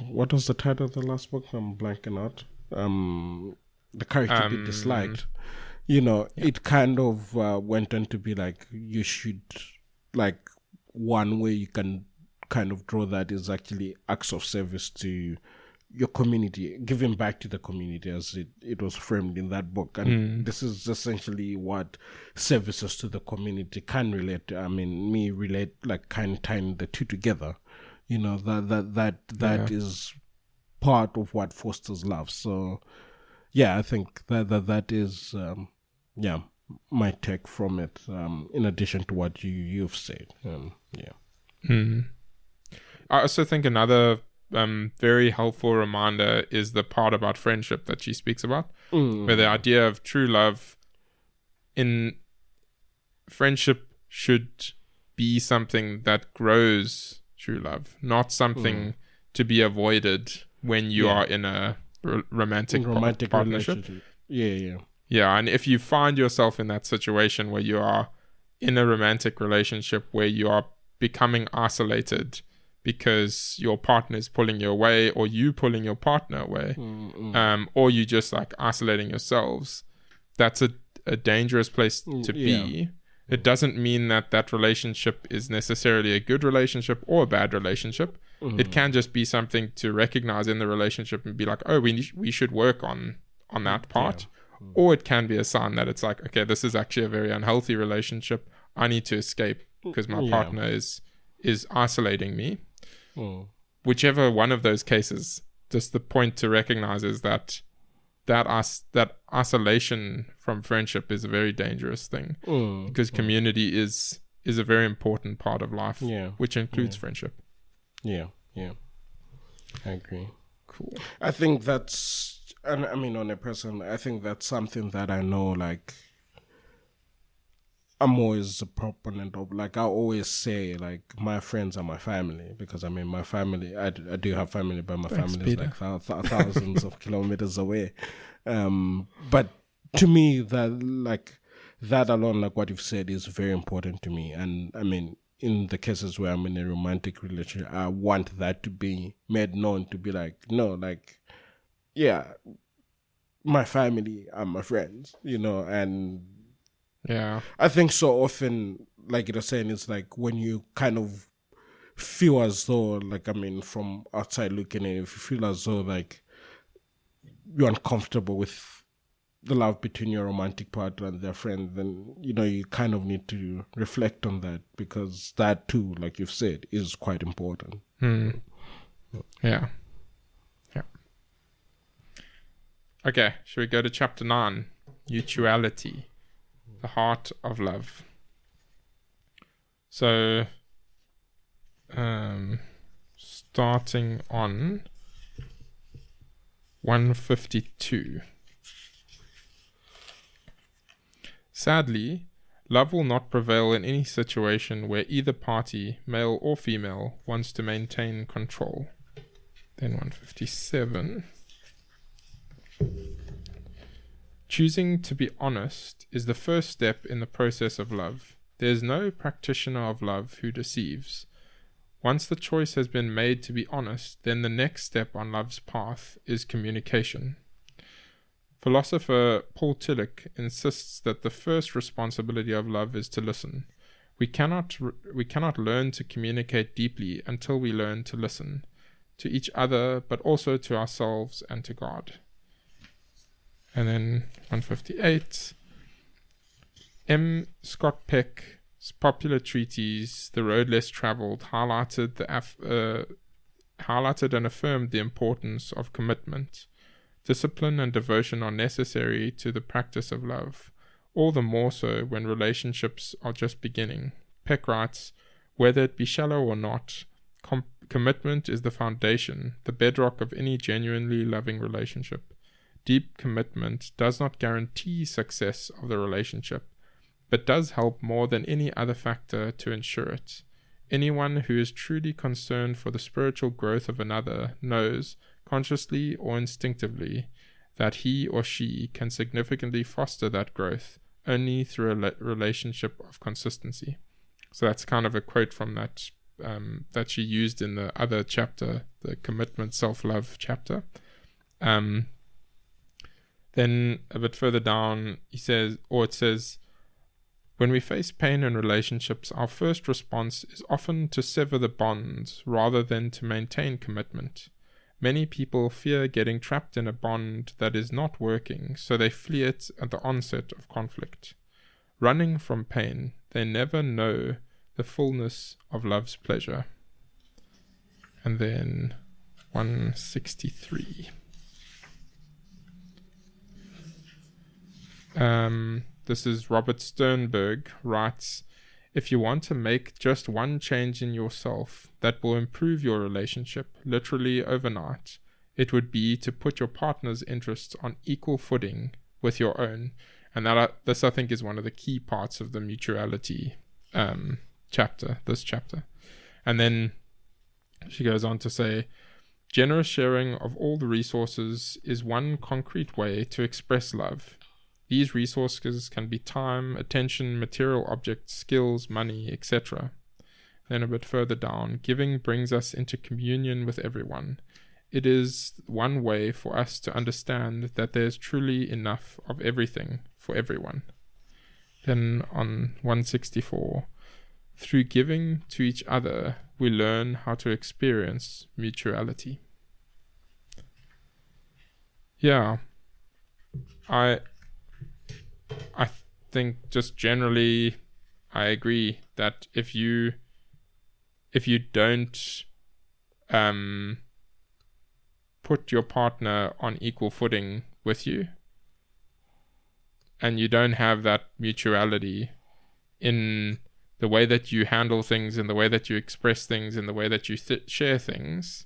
what was the title of the last book? I'm blanking out. The character be disliked. It kind of went on to be like, you should, like, one way you can kind of draw that is actually acts of service to your community, giving back to the community, as it was framed in that book. And this is essentially what services to the community can relate to. I mean, me relate, like, kind of tying the two together. That is part of what fosters love. So yeah, I think that is my take from it, in addition to what you've said. I also think another very helpful reminder is the part about friendship that she speaks about, where the idea of true love in friendship should be something that grows true love, not something to be avoided when you are in a romantic partnership. Yeah, and if you find yourself in that situation where you are in a romantic relationship where you are becoming isolated because your partner is pulling you away, or you pulling your partner away, or you just like isolating yourselves, that's a dangerous place to be. It doesn't mean that relationship is necessarily a good relationship or a bad relationship. It can just be something to recognize in the relationship and be like, oh, we should work on that part. Or it can be a sign that it's like, okay, this is actually a very unhealthy relationship. I need to escape because my partner is isolating me. Whichever one of those cases, just the point to recognize is that isolation from friendship is a very dangerous thing, because community is a very important part of life, which includes friendship. I agree. Cool. I think that's, and I mean, on a person, I think that's something that I know, like, I'm always a proponent of. Like, I always say, like, my friends are my family, because I mean, my family, I do have family, but my family is like thousands of kilometers away. But to me, that alone, like what you've said, is very important to me. And I mean, in the cases where I'm in a romantic relationship, I want that to be made known, to be like, no, like, yeah, my family are my friends, and I think so often, like you were saying, it's like when you kind of feel as though, like, I mean, from outside looking in, if you feel as though, like, you're uncomfortable with the love between your romantic partner and their friend, then, you kind of need to reflect on that, because that too, like you've said, is quite important. Yeah. Okay, should we go to chapter 9? Mutuality, the heart of love. So, starting on 152. Sadly, love will not prevail in any situation where either party, male or female, wants to maintain control. Then 157. Choosing to be honest is the first step in the process of love. There is no practitioner of love who deceives. Once the choice has been made to be honest, then the next step on love's path is communication. Philosopher Paul Tillich insists that the first responsibility of love is to listen. We cannot learn to communicate deeply until we learn to listen to each other, but also to ourselves and to God. And then 158. M. Scott Peck's popular treatise, The Road Less Traveled, highlighted and affirmed the importance of commitment. Discipline and devotion are necessary to the practice of love, all the more so when relationships are just beginning. Peck writes, whether it be shallow or not, commitment is the foundation, the bedrock of any genuinely loving relationship. Deep commitment does not guarantee success of the relationship, but does help more than any other factor to ensure it. Anyone who is truly concerned for the spiritual growth of another knows, consciously or instinctively, that he or she can significantly foster that growth only through a relationship of consistency. So that's kind of a quote from that that she used in the other chapter, the commitment, self-love chapter. Then a bit further down, it says, when we face pain in relationships, our first response is often to sever the bonds rather than to maintain commitment. Many people fear getting trapped in a bond that is not working, so they flee it at the onset of conflict. Running from pain, they never know the fullness of love's pleasure. And then 163. This is Robert Sternberg writes, if you want to make just one change in yourself that will improve your relationship literally overnight, it would be to put your partner's interests on equal footing with your own. And this I think is one of the key parts of the mutuality this chapter. And then she goes on to say, generous sharing of all the resources is one concrete way to express love. These resources can be time, attention, material objects, skills, money, etc. Then a bit further down, giving brings us into communion with everyone. It is one way for us to understand that there is truly enough of everything for everyone. Then on 164, through giving to each other, we learn how to experience mutuality. Yeah, I think just generally I agree that if you don't put your partner on equal footing with you, and you don't have that mutuality in the way that you handle things, in the way that you express things, in the way that you share things,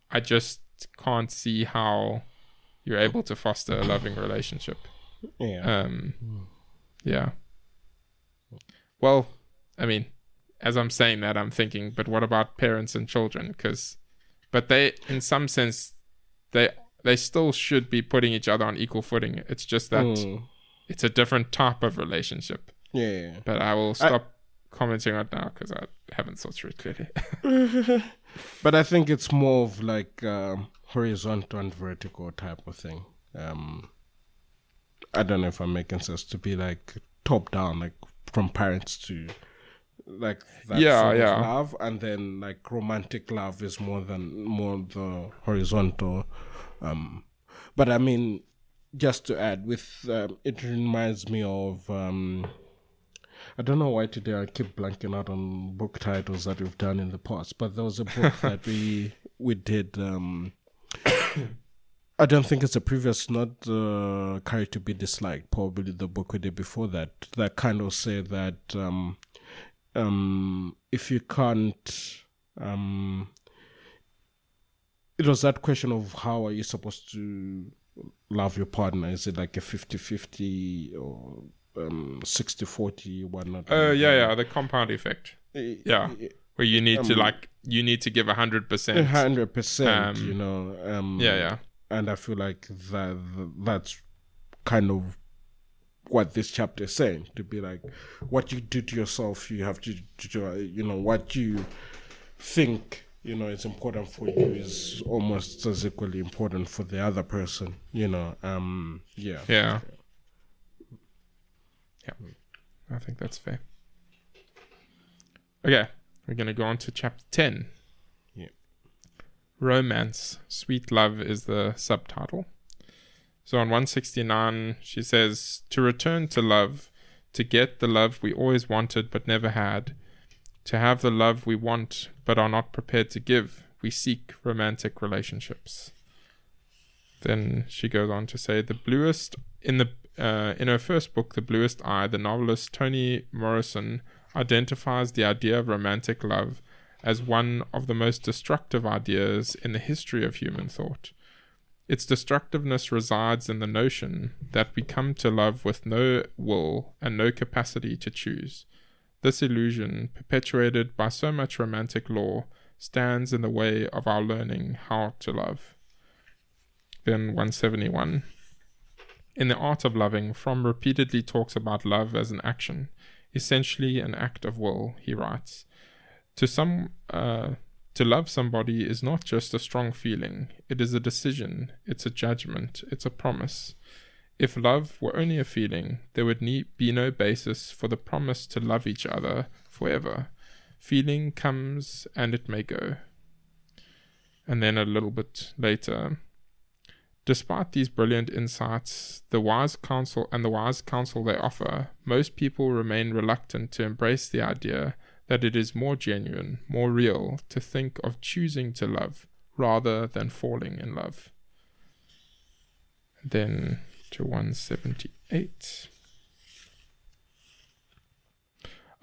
I just can't see how you're able to foster a loving relationship. Yeah. Well, I mean, as I'm saying that, I'm thinking, but what about parents and children? But they, in some sense, they still should be putting each other on equal footing. It's just that it's a different type of relationship. Yeah. But I will stop commenting on it now because I haven't thought through it clearly. But I think it's more of like horizontal and vertical type of thing. I don't know if I'm making sense, to be like top down, like from parents to like that sort of love, and then like romantic love is more the horizontal. But I mean, just to add, with it reminds me of I don't know why today I keep blanking out on book titles that we've done in the past, but there was a book that we did. I don't think it's a previous, not Carry to Be Disliked, probably the book we did before that kind of say that if you can't, it was that question of how are you supposed to love your partner? Is it like a 50-50 or 60-40, whatnot? The compound effect. Where you need to give 100%. 100%, you know. And I feel like that's kind of what this chapter is saying, to be like, what you do to yourself, you have to you know, what you think, you know, is important for you is almost as equally important for the other person, you know. Yeah. I think that's fair. Okay, we're going to go on to chapter 10. Yeah. Romance, Sweet Love is the subtitle. So on 169, she says, to return to love, to get the love we always wanted but never had, to have the love we want but are not prepared to give, we seek romantic relationships. Then she goes on to say, in her first book, The Bluest Eye, the novelist Toni Morrison identifies the idea of romantic love as one of the most destructive ideas in the history of human thought. Its destructiveness resides in the notion that we come to love with no will and no capacity to choose. This illusion, perpetuated by so much romantic lore, stands in the way of our learning how to love. Then 171. In the art of loving, Fromm repeatedly talks about love as an action, essentially an act of will, he writes. To love somebody is not just a strong feeling, it is a decision, it's a judgment, it's a promise. If love were only a feeling, there would be no basis for the promise to love each other forever. Feeling comes and it may go. And then a little bit later, despite these brilliant insights, the wise counsel they offer, most people remain reluctant to embrace the idea that it is more genuine, more real to think of choosing to love rather than falling in love. Then to 178.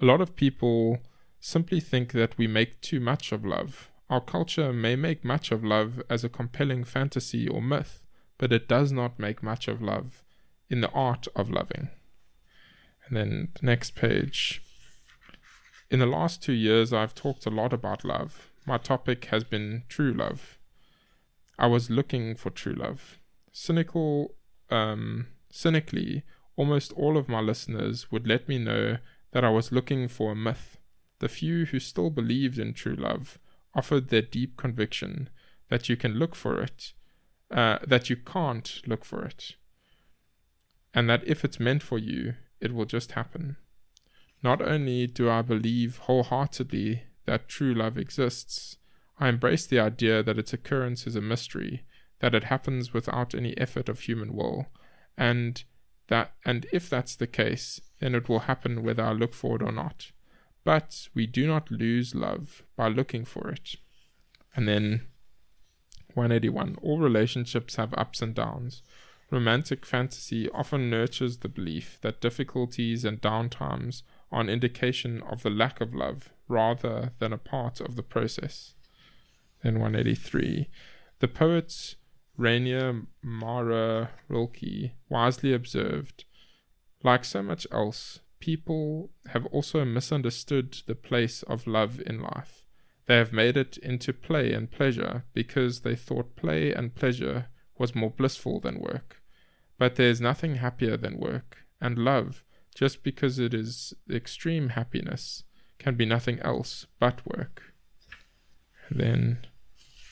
A lot of people simply think that we make too much of love. Our culture may make much of love as a compelling fantasy or myth, but it does not make much of love in the art of loving. And then the next page. In the last 2 years, I've talked a lot about love. My topic has been true love. I was looking for true love. Cynically, almost all of my listeners would let me know that I was looking for a myth. The few who still believed in true love offered their deep conviction that you can look for it, that you can't look for it, and that if it's meant for you, it will just happen. Not only do I believe wholeheartedly that true love exists, I embrace the idea that its occurrence is a mystery, that it happens without any effort of human will, and if that's the case, then it will happen whether I look for it or not. But we do not lose love by looking for it. And then 181. All relationships have ups and downs. Romantic fantasy often nurtures the belief that difficulties and downtimes are an indication of the lack of love rather than a part of the process. Then 183. The poet Rainier Mara Rilke wisely observed, like so much else, people have also misunderstood the place of love in life. They have made it into play and pleasure because they thought play and pleasure was more blissful than work. But there is nothing happier than work, and love, just because it is extreme happiness, can be nothing else but work. Then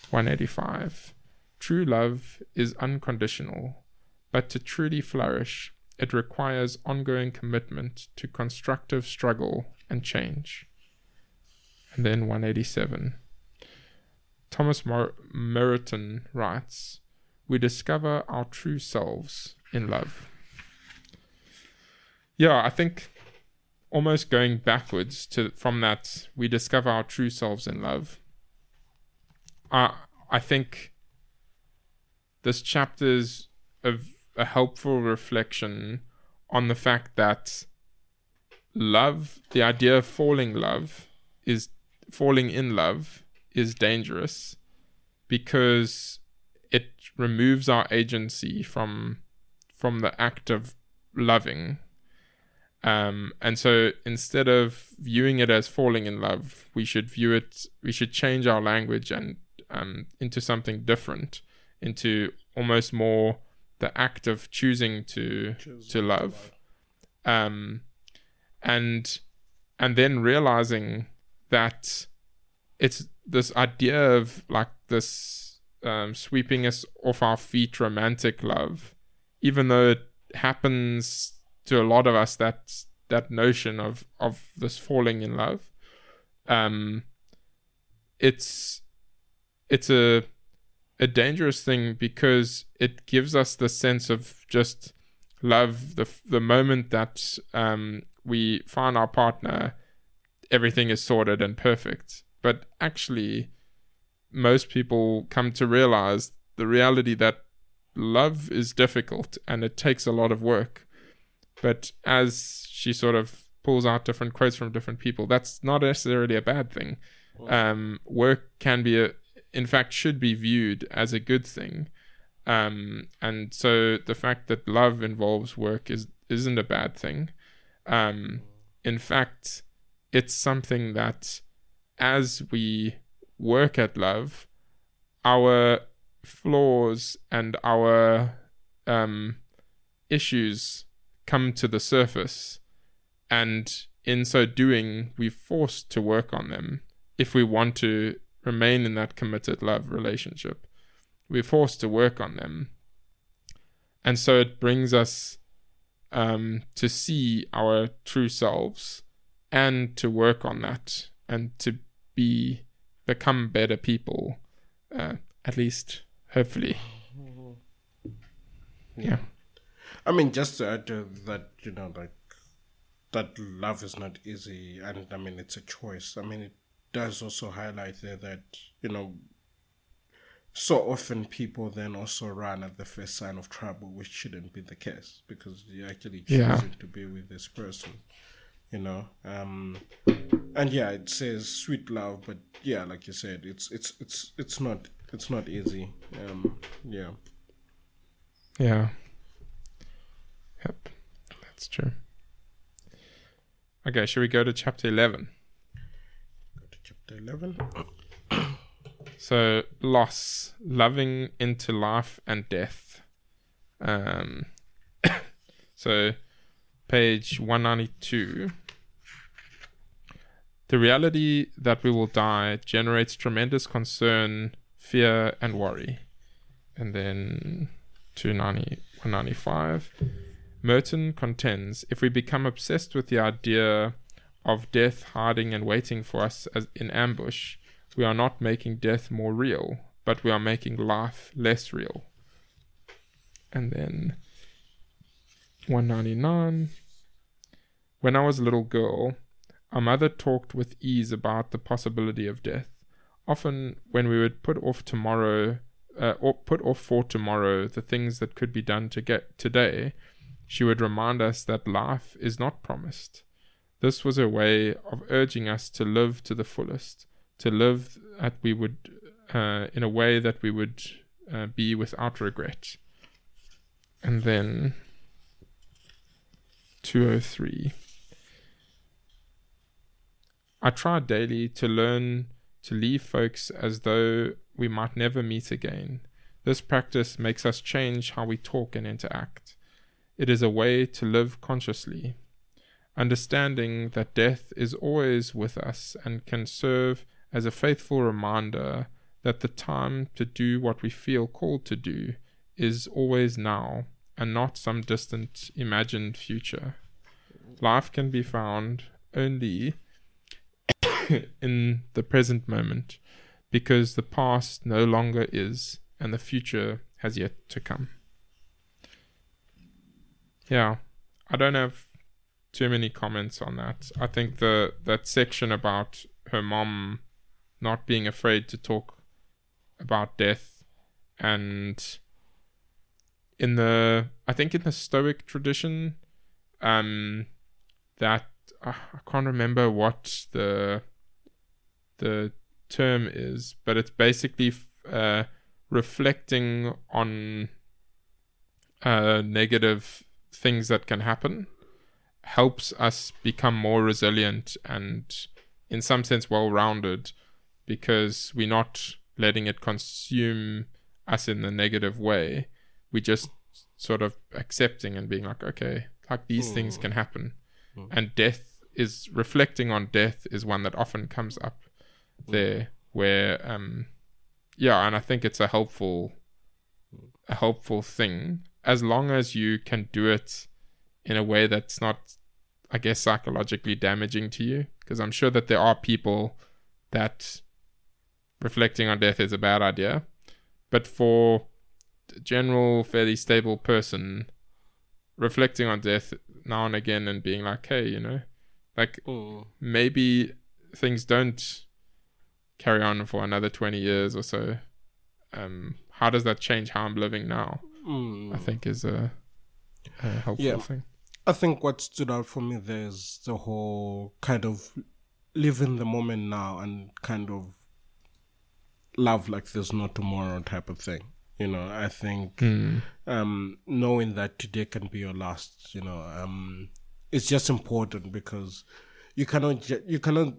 185. True love is unconditional, but to truly flourish, it requires ongoing commitment to constructive struggle and change. And then 187. Thomas Merton writes, we discover our true selves in love. Yeah, I think almost going backwards from that, we discover our true selves in love. I think this chapter's a helpful reflection on the fact that love, the idea of falling in love is dangerous because it removes our agency from the act of loving. And so instead of viewing it as falling in love, we should change our language and into something different, into almost more the act of choosing to love. And then realizing that it's this idea of like this sweeping us off our feet romantic love, even though it happens to a lot of us, that notion of this falling in love, it's a dangerous thing because it gives us the sense of just love the moment that we find our partner, everything is sorted and perfect. But actually, most people come to realize the reality that love is difficult and it takes a lot of work. But as she sort of pulls out different quotes from different people, that's not necessarily a bad thing. Work can be in fact should be viewed as a good thing. And so the fact that love involves work isn't a bad thing. In fact, it's something that as we work at love, our flaws and our issues come to the surface, and in so doing, we're forced to work on them if we want to remain in that committed love relationship. We're forced to work on them. And so it brings us to see our true selves and to work on that and to become better people, at least, hopefully. Yeah. I mean, just to add to that, like, that love is not easy, and I mean, it's a choice. I mean, it does also highlight there that, so often people then also run at the first sign of trouble, which shouldn't be the case, because you're actually choosing to be with this person, and yeah, it says sweet love, but yeah, like you said, it's not easy. Yeah. Yep, that's true. Okay, should we go to chapter 11? Go to chapter 11. So, loss, loving into life and death. So, page 192. The reality that we will die generates tremendous concern, fear, and worry. And then 195. Merton contends, if we become obsessed with the idea of death hiding and waiting for us as in ambush, we are not making death more real, but we are making life less real. And then 199. When I was a little girl, our mother talked with ease about the possibility of death. Often when we would put off for tomorrow the things that could be done to get today, she would remind us that life is not promised. This was a way of urging us to live to the fullest, to live in a way that we would be without regret. And then 203. I try daily to learn to leave folks as though we might never meet again. This practice makes us change how we talk and interact. It is a way to live consciously, understanding that death is always with us and can serve as a faithful reminder that the time to do what we feel called to do is always now and not some distant imagined future. Life can be found only in the present moment, because the past no longer is and the future has yet to come. Yeah, I don't have too many comments on that. I think that section about her mom not being afraid to talk about death, and in the Stoic tradition, that I can't remember what the term is, but it's basically reflecting on negative things that can happen helps us become more resilient and in some sense well-rounded, because we're not letting it consume us in the negative way. We're just sort of accepting and being like, okay, like these things can happen. And reflecting on death is one that often comes up there, where and I think it's a helpful thing, as long as you can do it in a way that's not, I guess, psychologically damaging to you, because I'm sure that there are people that reflecting on death is a bad idea, but for a general fairly stable person, reflecting on death now and again and being like, hey, maybe things don't carry on for another 20 years or so. How does that change how I'm living now? I think is a helpful thing. I think what stood out for me there is the whole kind of live in the moment now and kind of love like there's no tomorrow type of thing. I think knowing that today can be your last, it's just important, because you cannot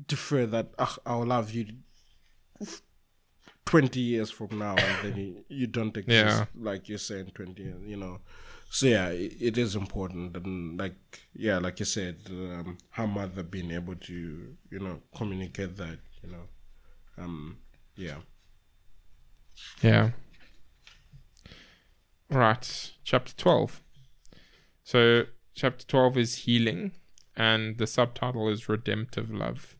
defer that. I'll love you 20 years from now, and then you don't exist like you say in 20 years. You know. So yeah, it is important, and like you said, her mother being able to communicate that, Yeah. Right, chapter 12. So chapter 12 is healing, and the subtitle is redemptive love.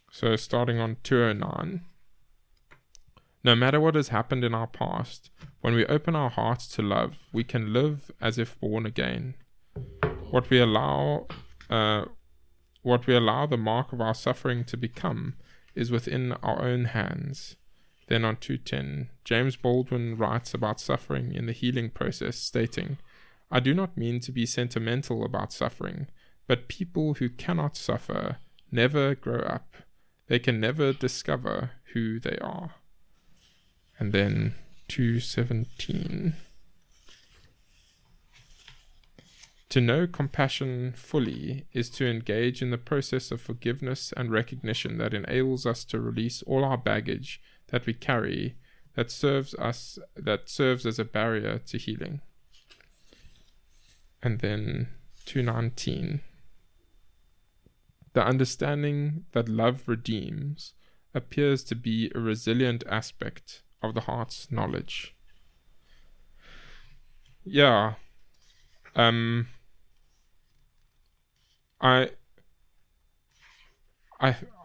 So starting on 209. No matter what has happened in our past, when we open our hearts to love, we can live as if born again. What we allow the mark of our suffering to become is within our own hands. Then on 210, James Baldwin writes about suffering in the healing process, stating, I do not mean to be sentimental about suffering, but people who cannot suffer never grow up. They can never discover who they are. And then 217. To know compassion fully is to engage in the process of forgiveness and recognition that enables us to release all our baggage that we carry that serves as a barrier to healing. And then 219. The understanding that love redeems appears to be a resilient aspect of the heart's knowledge. Yeah. I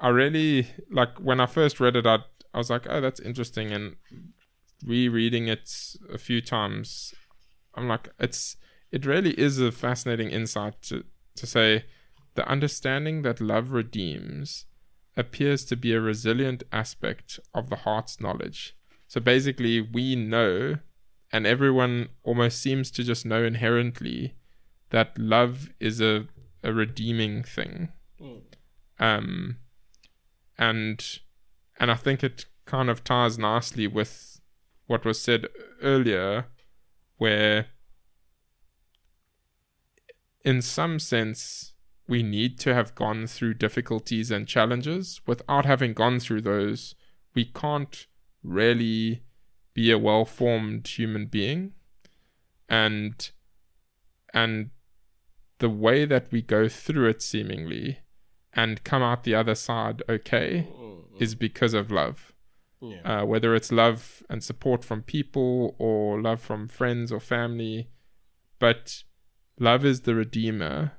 really, like, when I first read it, I was like, oh, that's interesting, and rereading it a few times, I'm like, it really is a fascinating insight to say the understanding that love redeems appears to be a resilient aspect of the heart's knowledge. So basically, we know, and everyone almost seems to just know inherently, that love is a redeeming thing. And I think it kind of ties nicely with what was said earlier, where in some sense we need to have gone through difficulties and challenges. Without having gone through those, we can't really be a well-formed human being. And the way that we go through it seemingly and come out the other side okay is because of love. Yeah. Whether it's love and support from people or love from friends or family, but love is the redeemer,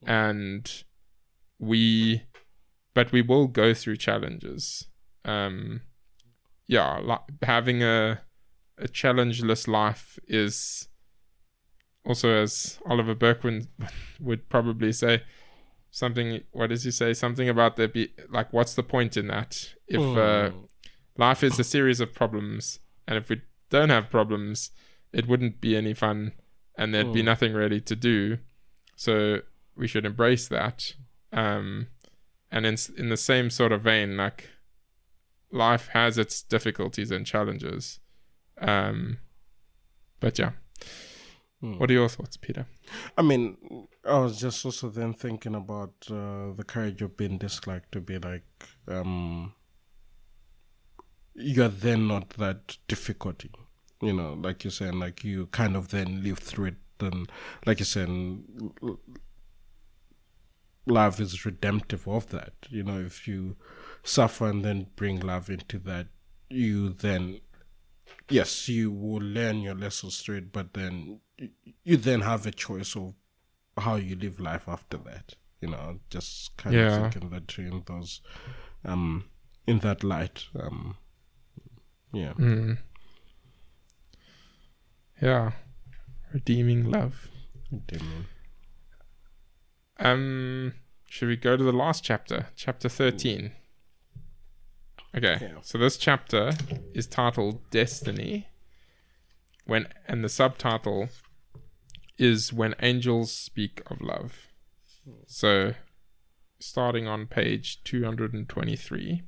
and we will go through challenges. Having a challengeless life is also, as Oliver Burkeman would probably say, something. What does he say? Something about what's the point in that? If life is a series of problems, and if we don't have problems, it wouldn't be any fun, and there'd be nothing really to do. So we should embrace that. And in the same sort of vein, like, life has its difficulties and challenges. But yeah. What are your thoughts, Peter? I mean, I was just also then thinking about the courage of being disliked, to be like, you're then not that difficulty, like you're saying, like you kind of then live through it. And like you're saying, love is redemptive of that. If you suffer and then bring love into that, you then, yes, you will learn your lessons through it, but then you then have a choice of how you live life after that. Just kind of thinking that too in those, in that light. Yeah. Yeah. Redeeming love. Redeeming. Should we go to the last chapter? Chapter 13. Okay. Yeah. So this chapter is titled Destiny. And the subtitle is When Angels Speak of Love. So starting on page 223.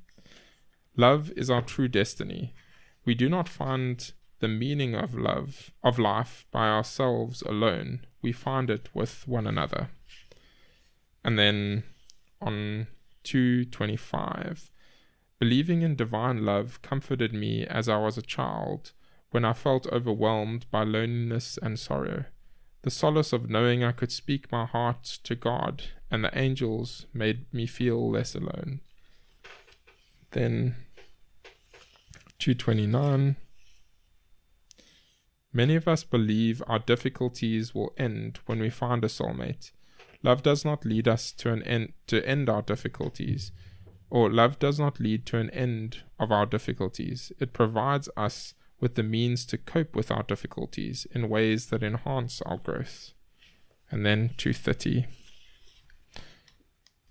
Love is our true destiny. We do not find the meaning of life by ourselves alone. We find it with one another. And then on 2:25, believing in divine love comforted me as I was a child, when I felt overwhelmed by loneliness and sorrow. The solace of knowing I could speak my heart to God and the angels made me feel less alone. Then 2:29. Many of us believe our difficulties will end when we find a soulmate. Love does not lead us to end our difficulties, or love does not lead to an end of our difficulties. It provides us with the means to cope with our difficulties in ways that enhance our growth. And then 2:30.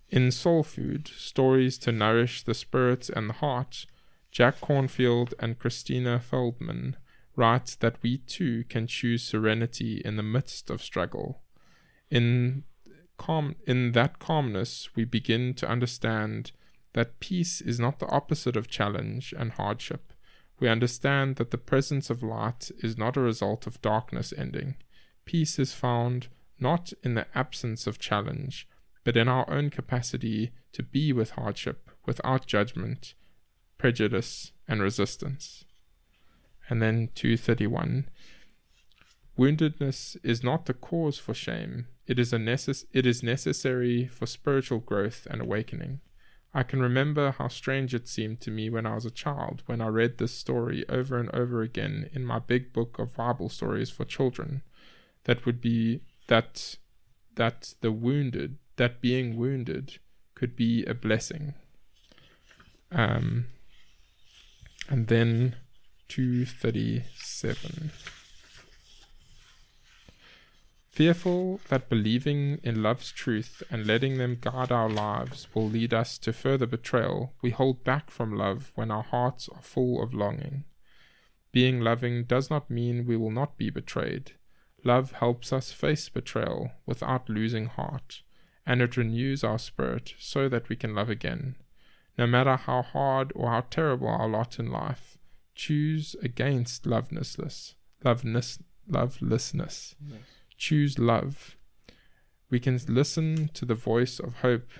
In Soul Food, Stories to Nourish the Spirit and the Heart, Jack Cornfield and Christina Feldman write that we too can choose serenity in the midst of struggle. In that calmness, we begin to understand that peace is not the opposite of challenge and hardship. We understand that the presence of light is not a result of darkness ending. Peace is found not in the absence of challenge, but in our own capacity to be with hardship without judgment, prejudice, and resistance. And then 2:31. Woundedness is not the cause for shame. It is necessary for spiritual growth and awakening. I can remember how strange it seemed to me when I was a child, when I read this story over and over again in my big book of Bible stories for children. That being wounded could be a blessing. And then 2:37. Fearful that believing in love's truth and letting them guide our lives will lead us to further betrayal, we hold back from love when our hearts are full of longing. Being loving does not mean we will not be betrayed. Love helps us face betrayal without losing heart, and it renews our spirit so that we can love again. No matter how hard or how terrible our lot in life, choose against lovelessness. Yes. Choose love. We can listen to the voice of hope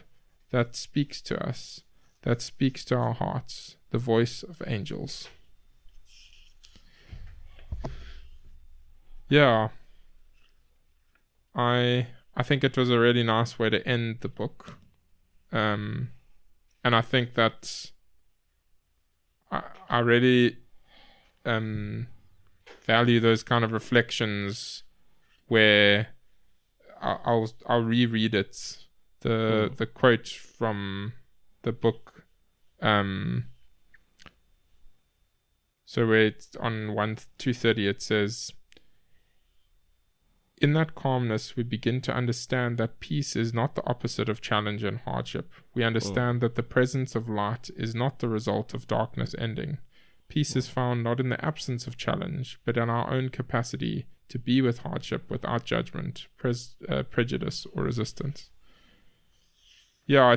that speaks to us, that speaks to our hearts, the voice of angels. Yeah, I think it was a really nice way to end the book, and I think that I really value those kind of reflections where I'll reread it, the quote from the book, so where it's on 2:30 it says, in that calmness we begin to understand that peace is not the opposite of challenge and hardship. We understand that the presence of light is not the result of darkness ending. Peace is found not in the absence of challenge, but in our own capacity to be with hardship without judgment, prejudice, or resistance. Yeah,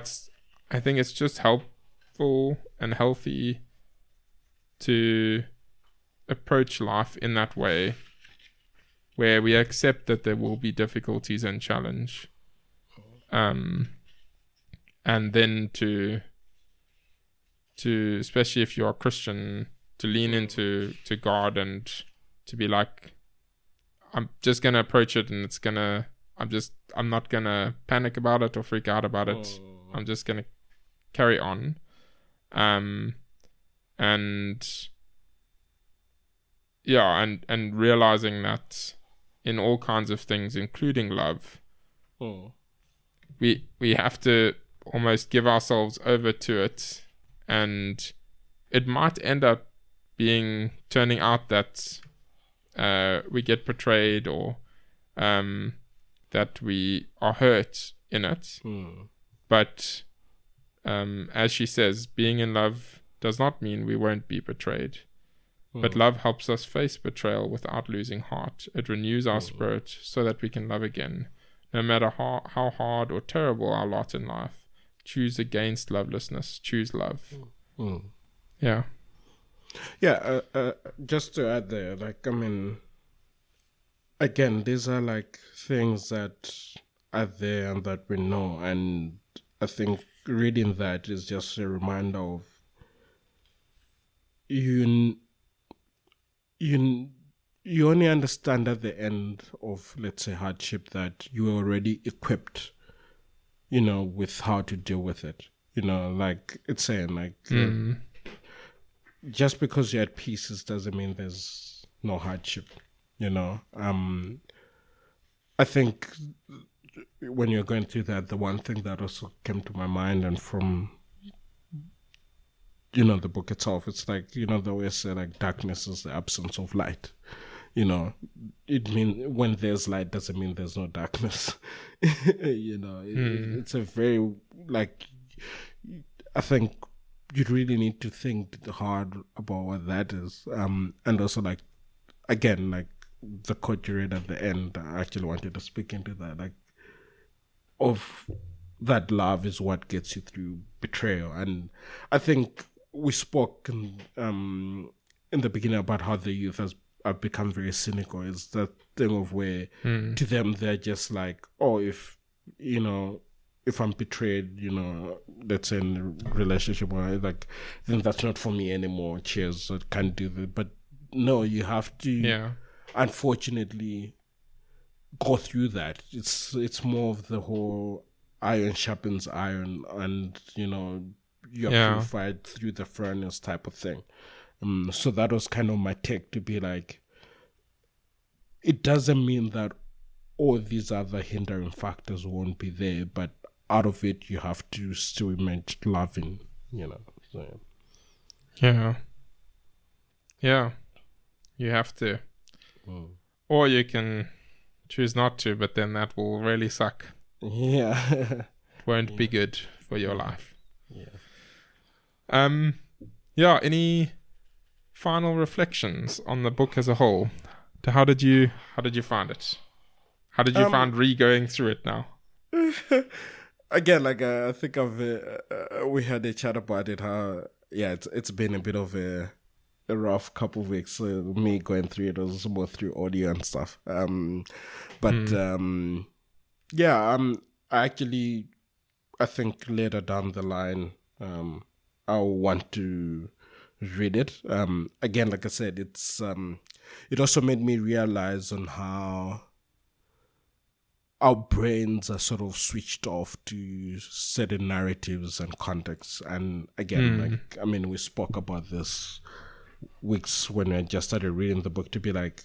I think it's just helpful and healthy to approach life in that way, where we accept that there will be difficulties and challenge, and then to especially if you're a Christian, to lean into God and to be like, I'm just gonna approach it, and I'm not gonna panic about it or freak out about it. I'm just gonna carry on, and realizing that in all kinds of things, including love, we have to almost give ourselves over to it, and it might end up turning out that we get betrayed, or that we are hurt in it. But as she says, being in love does not mean we won't be betrayed. But love helps us face betrayal without losing heart. It renews our spirit so that we can love again. No matter how hard or terrible our lot in life, choose against lovelessness. Choose love. Yeah. Yeah, just to add there, like, I mean, again, these are like things that are there and that we know, and I think reading that is just a reminder of you you only understand at the end of, let's say, hardship, that you are already equipped, with how to deal with it. Like it's saying, like, just because you're at peace doesn't mean there's no hardship. I think when you're going through that, the one thing that also came to my mind, and from the book itself, it's like, they always say, like, darkness is the absence of light. It means when there's light doesn't mean there's no darkness. It's a very, like, I think you really need to think hard about what that is. And also, like, again, like the quote you read at the end, I actually wanted to speak into that, like, of that love is what gets you through betrayal. And I think we spoke in the beginning about how the youth have become very cynical. It's that thing of where to them they're just like, oh, if I'm betrayed, let's say in a relationship, or like, then that's not for me anymore. Cheers, I can't do that. But no, you have to, unfortunately, go through that. It's more of the whole iron sharpens iron, and you're purified through the furnace type of thing. So that was kind of my take, to be like, it doesn't mean that all these other hindering factors won't be there, but out of it you have to still imagine loving, so, yeah, you have to, or you can choose not to, but then that will really suck. It won't be good for your life. Any final reflections on the book as a whole? How did you find it? How did you find going through it now? Again, like, I think we had a chat about it, how it's been a bit of a rough couple of weeks. Me going through it was more through audio and stuff. I think later down the line, I'll want to read it. Again, like I said, it's it also made me realize on how our brains are sort of switched off to certain narratives and contexts. And again, like, I mean, we spoke about this weeks when I just started reading the book, to be like,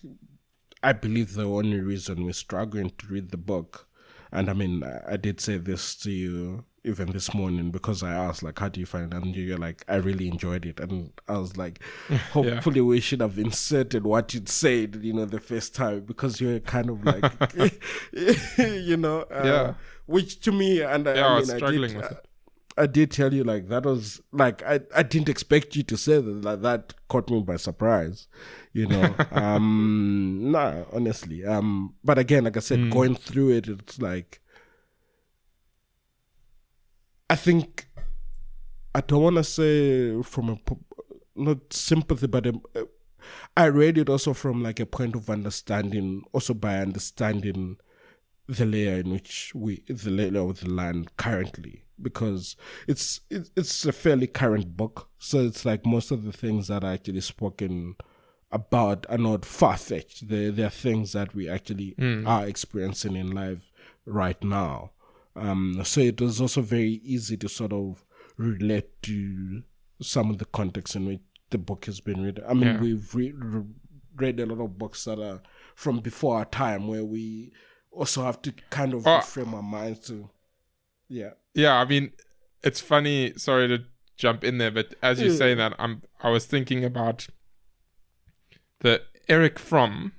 I believe the only reason we're struggling to read the book, and I mean, I did say this to you even this morning, because I asked, like, how do you find it? And you're like, I really enjoyed it. And I was like, hopefully we should have inserted what you'd said, the first time, because you're kind of like, which to me, and I was struggling with it. I did tell you, like, that was like, I didn't expect you to say that. Like, that caught me by surprise, nah, honestly. But again, like I said, going through it, it's like, I think, I don't want to say from not sympathy, but I read it also from, like, a point of understanding, also by understanding the layer in which the layer of the land currently, because it's a fairly current book. So it's like most of the things that are actually spoken about are not far-fetched. They're things that we actually are experiencing in life right now. So it was also very easy to sort of relate to some of the context in which the book has been written. I mean, we've read a lot of books that are from before our time, where we also have to kind of reframe our minds to, I mean, it's funny, sorry to jump in there, but as you say that, I was thinking about the Erich Fromm.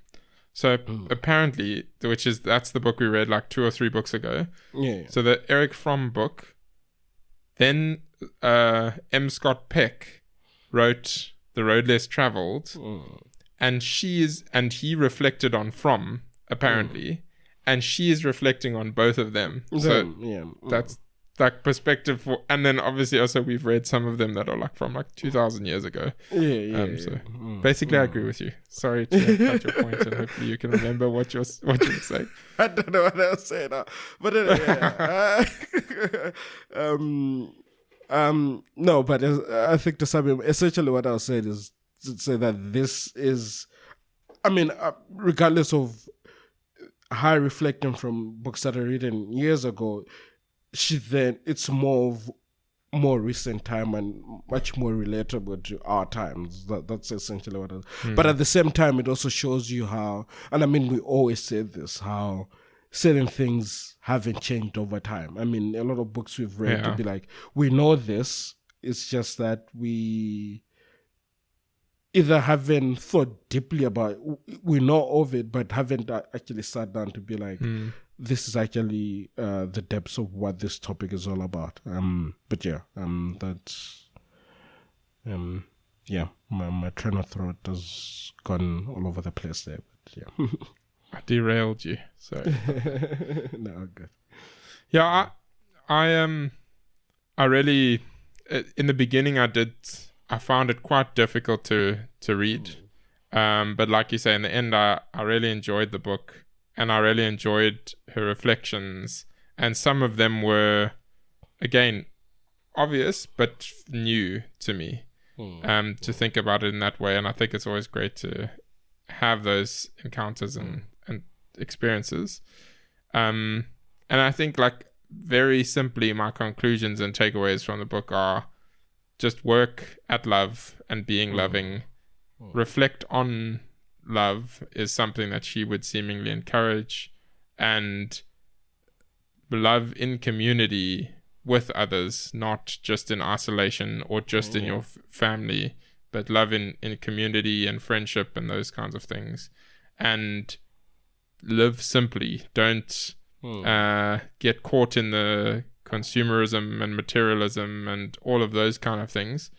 So apparently, that's the book we read like 2 or 3 books ago. So the Erich Fromm book, then M. Scott Peck wrote The Road Less Traveled, and he reflected on Fromm, apparently, and she is reflecting on both of them. So that's like perspective for, and then obviously also we've read some of them that are like from like 2,000 years ago. So basically I agree with you. Sorry to cut your point, and hopefully you can remember what you're saying. I don't know what I was saying now, but no, but I think to sum up, essentially what I was saying is to say that this is, I mean, regardless of her reflecting from books that I read years ago, it's more recent time and much more relatable to our times. That's essentially what it is. But at the same time, it also shows you how, and I mean, we always say this, how certain things haven't changed over time. I mean, a lot of books we've read to be like, we know this, it's just that we either haven't thought deeply about it, we know of it, but haven't actually sat down to be like, this is actually the depths of what this topic is all about. But yeah, that's my train of thought has gone all over the place there. But yeah, I derailed you. Sorry. No, good. Yeah, I really in the beginning I found it quite difficult to read, but like you say, in the end, I really enjoyed the book. And I really enjoyed her reflections. And some of them were, again, obvious, but new to me, to think about it in that way. And I think it's always great to have those encounters and experiences. And I think, like, very simply, my conclusions and takeaways from the book are just work at love and being loving. Reflect on love is something that she would seemingly encourage, and love in community with others, not just in isolation or just in your family, but love in community and friendship and those kinds of things. And live simply. Don't get caught in the consumerism and materialism and all of those kind of things.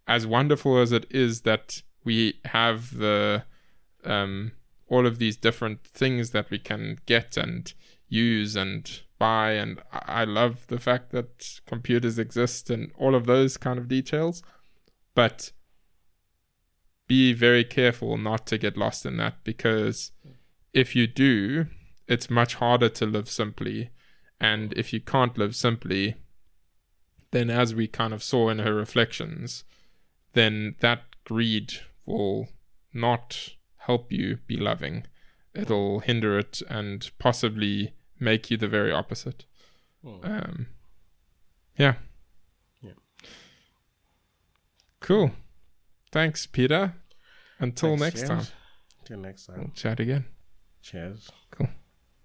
As wonderful as it is that we have the all of these different things that we can get and use and buy, and I love the fact that computers exist and all of those kind of details, but be very careful not to get lost in that, because if you do, it's much harder to live simply. And if you can't live simply, then as we kind of saw in her reflections, then that greed will not help you be loving. It'll hinder it and possibly make you the very opposite. Yeah. Cool. Thanks, Peter. Until next time. Until next time. We'll chat again. Cheers. Cool.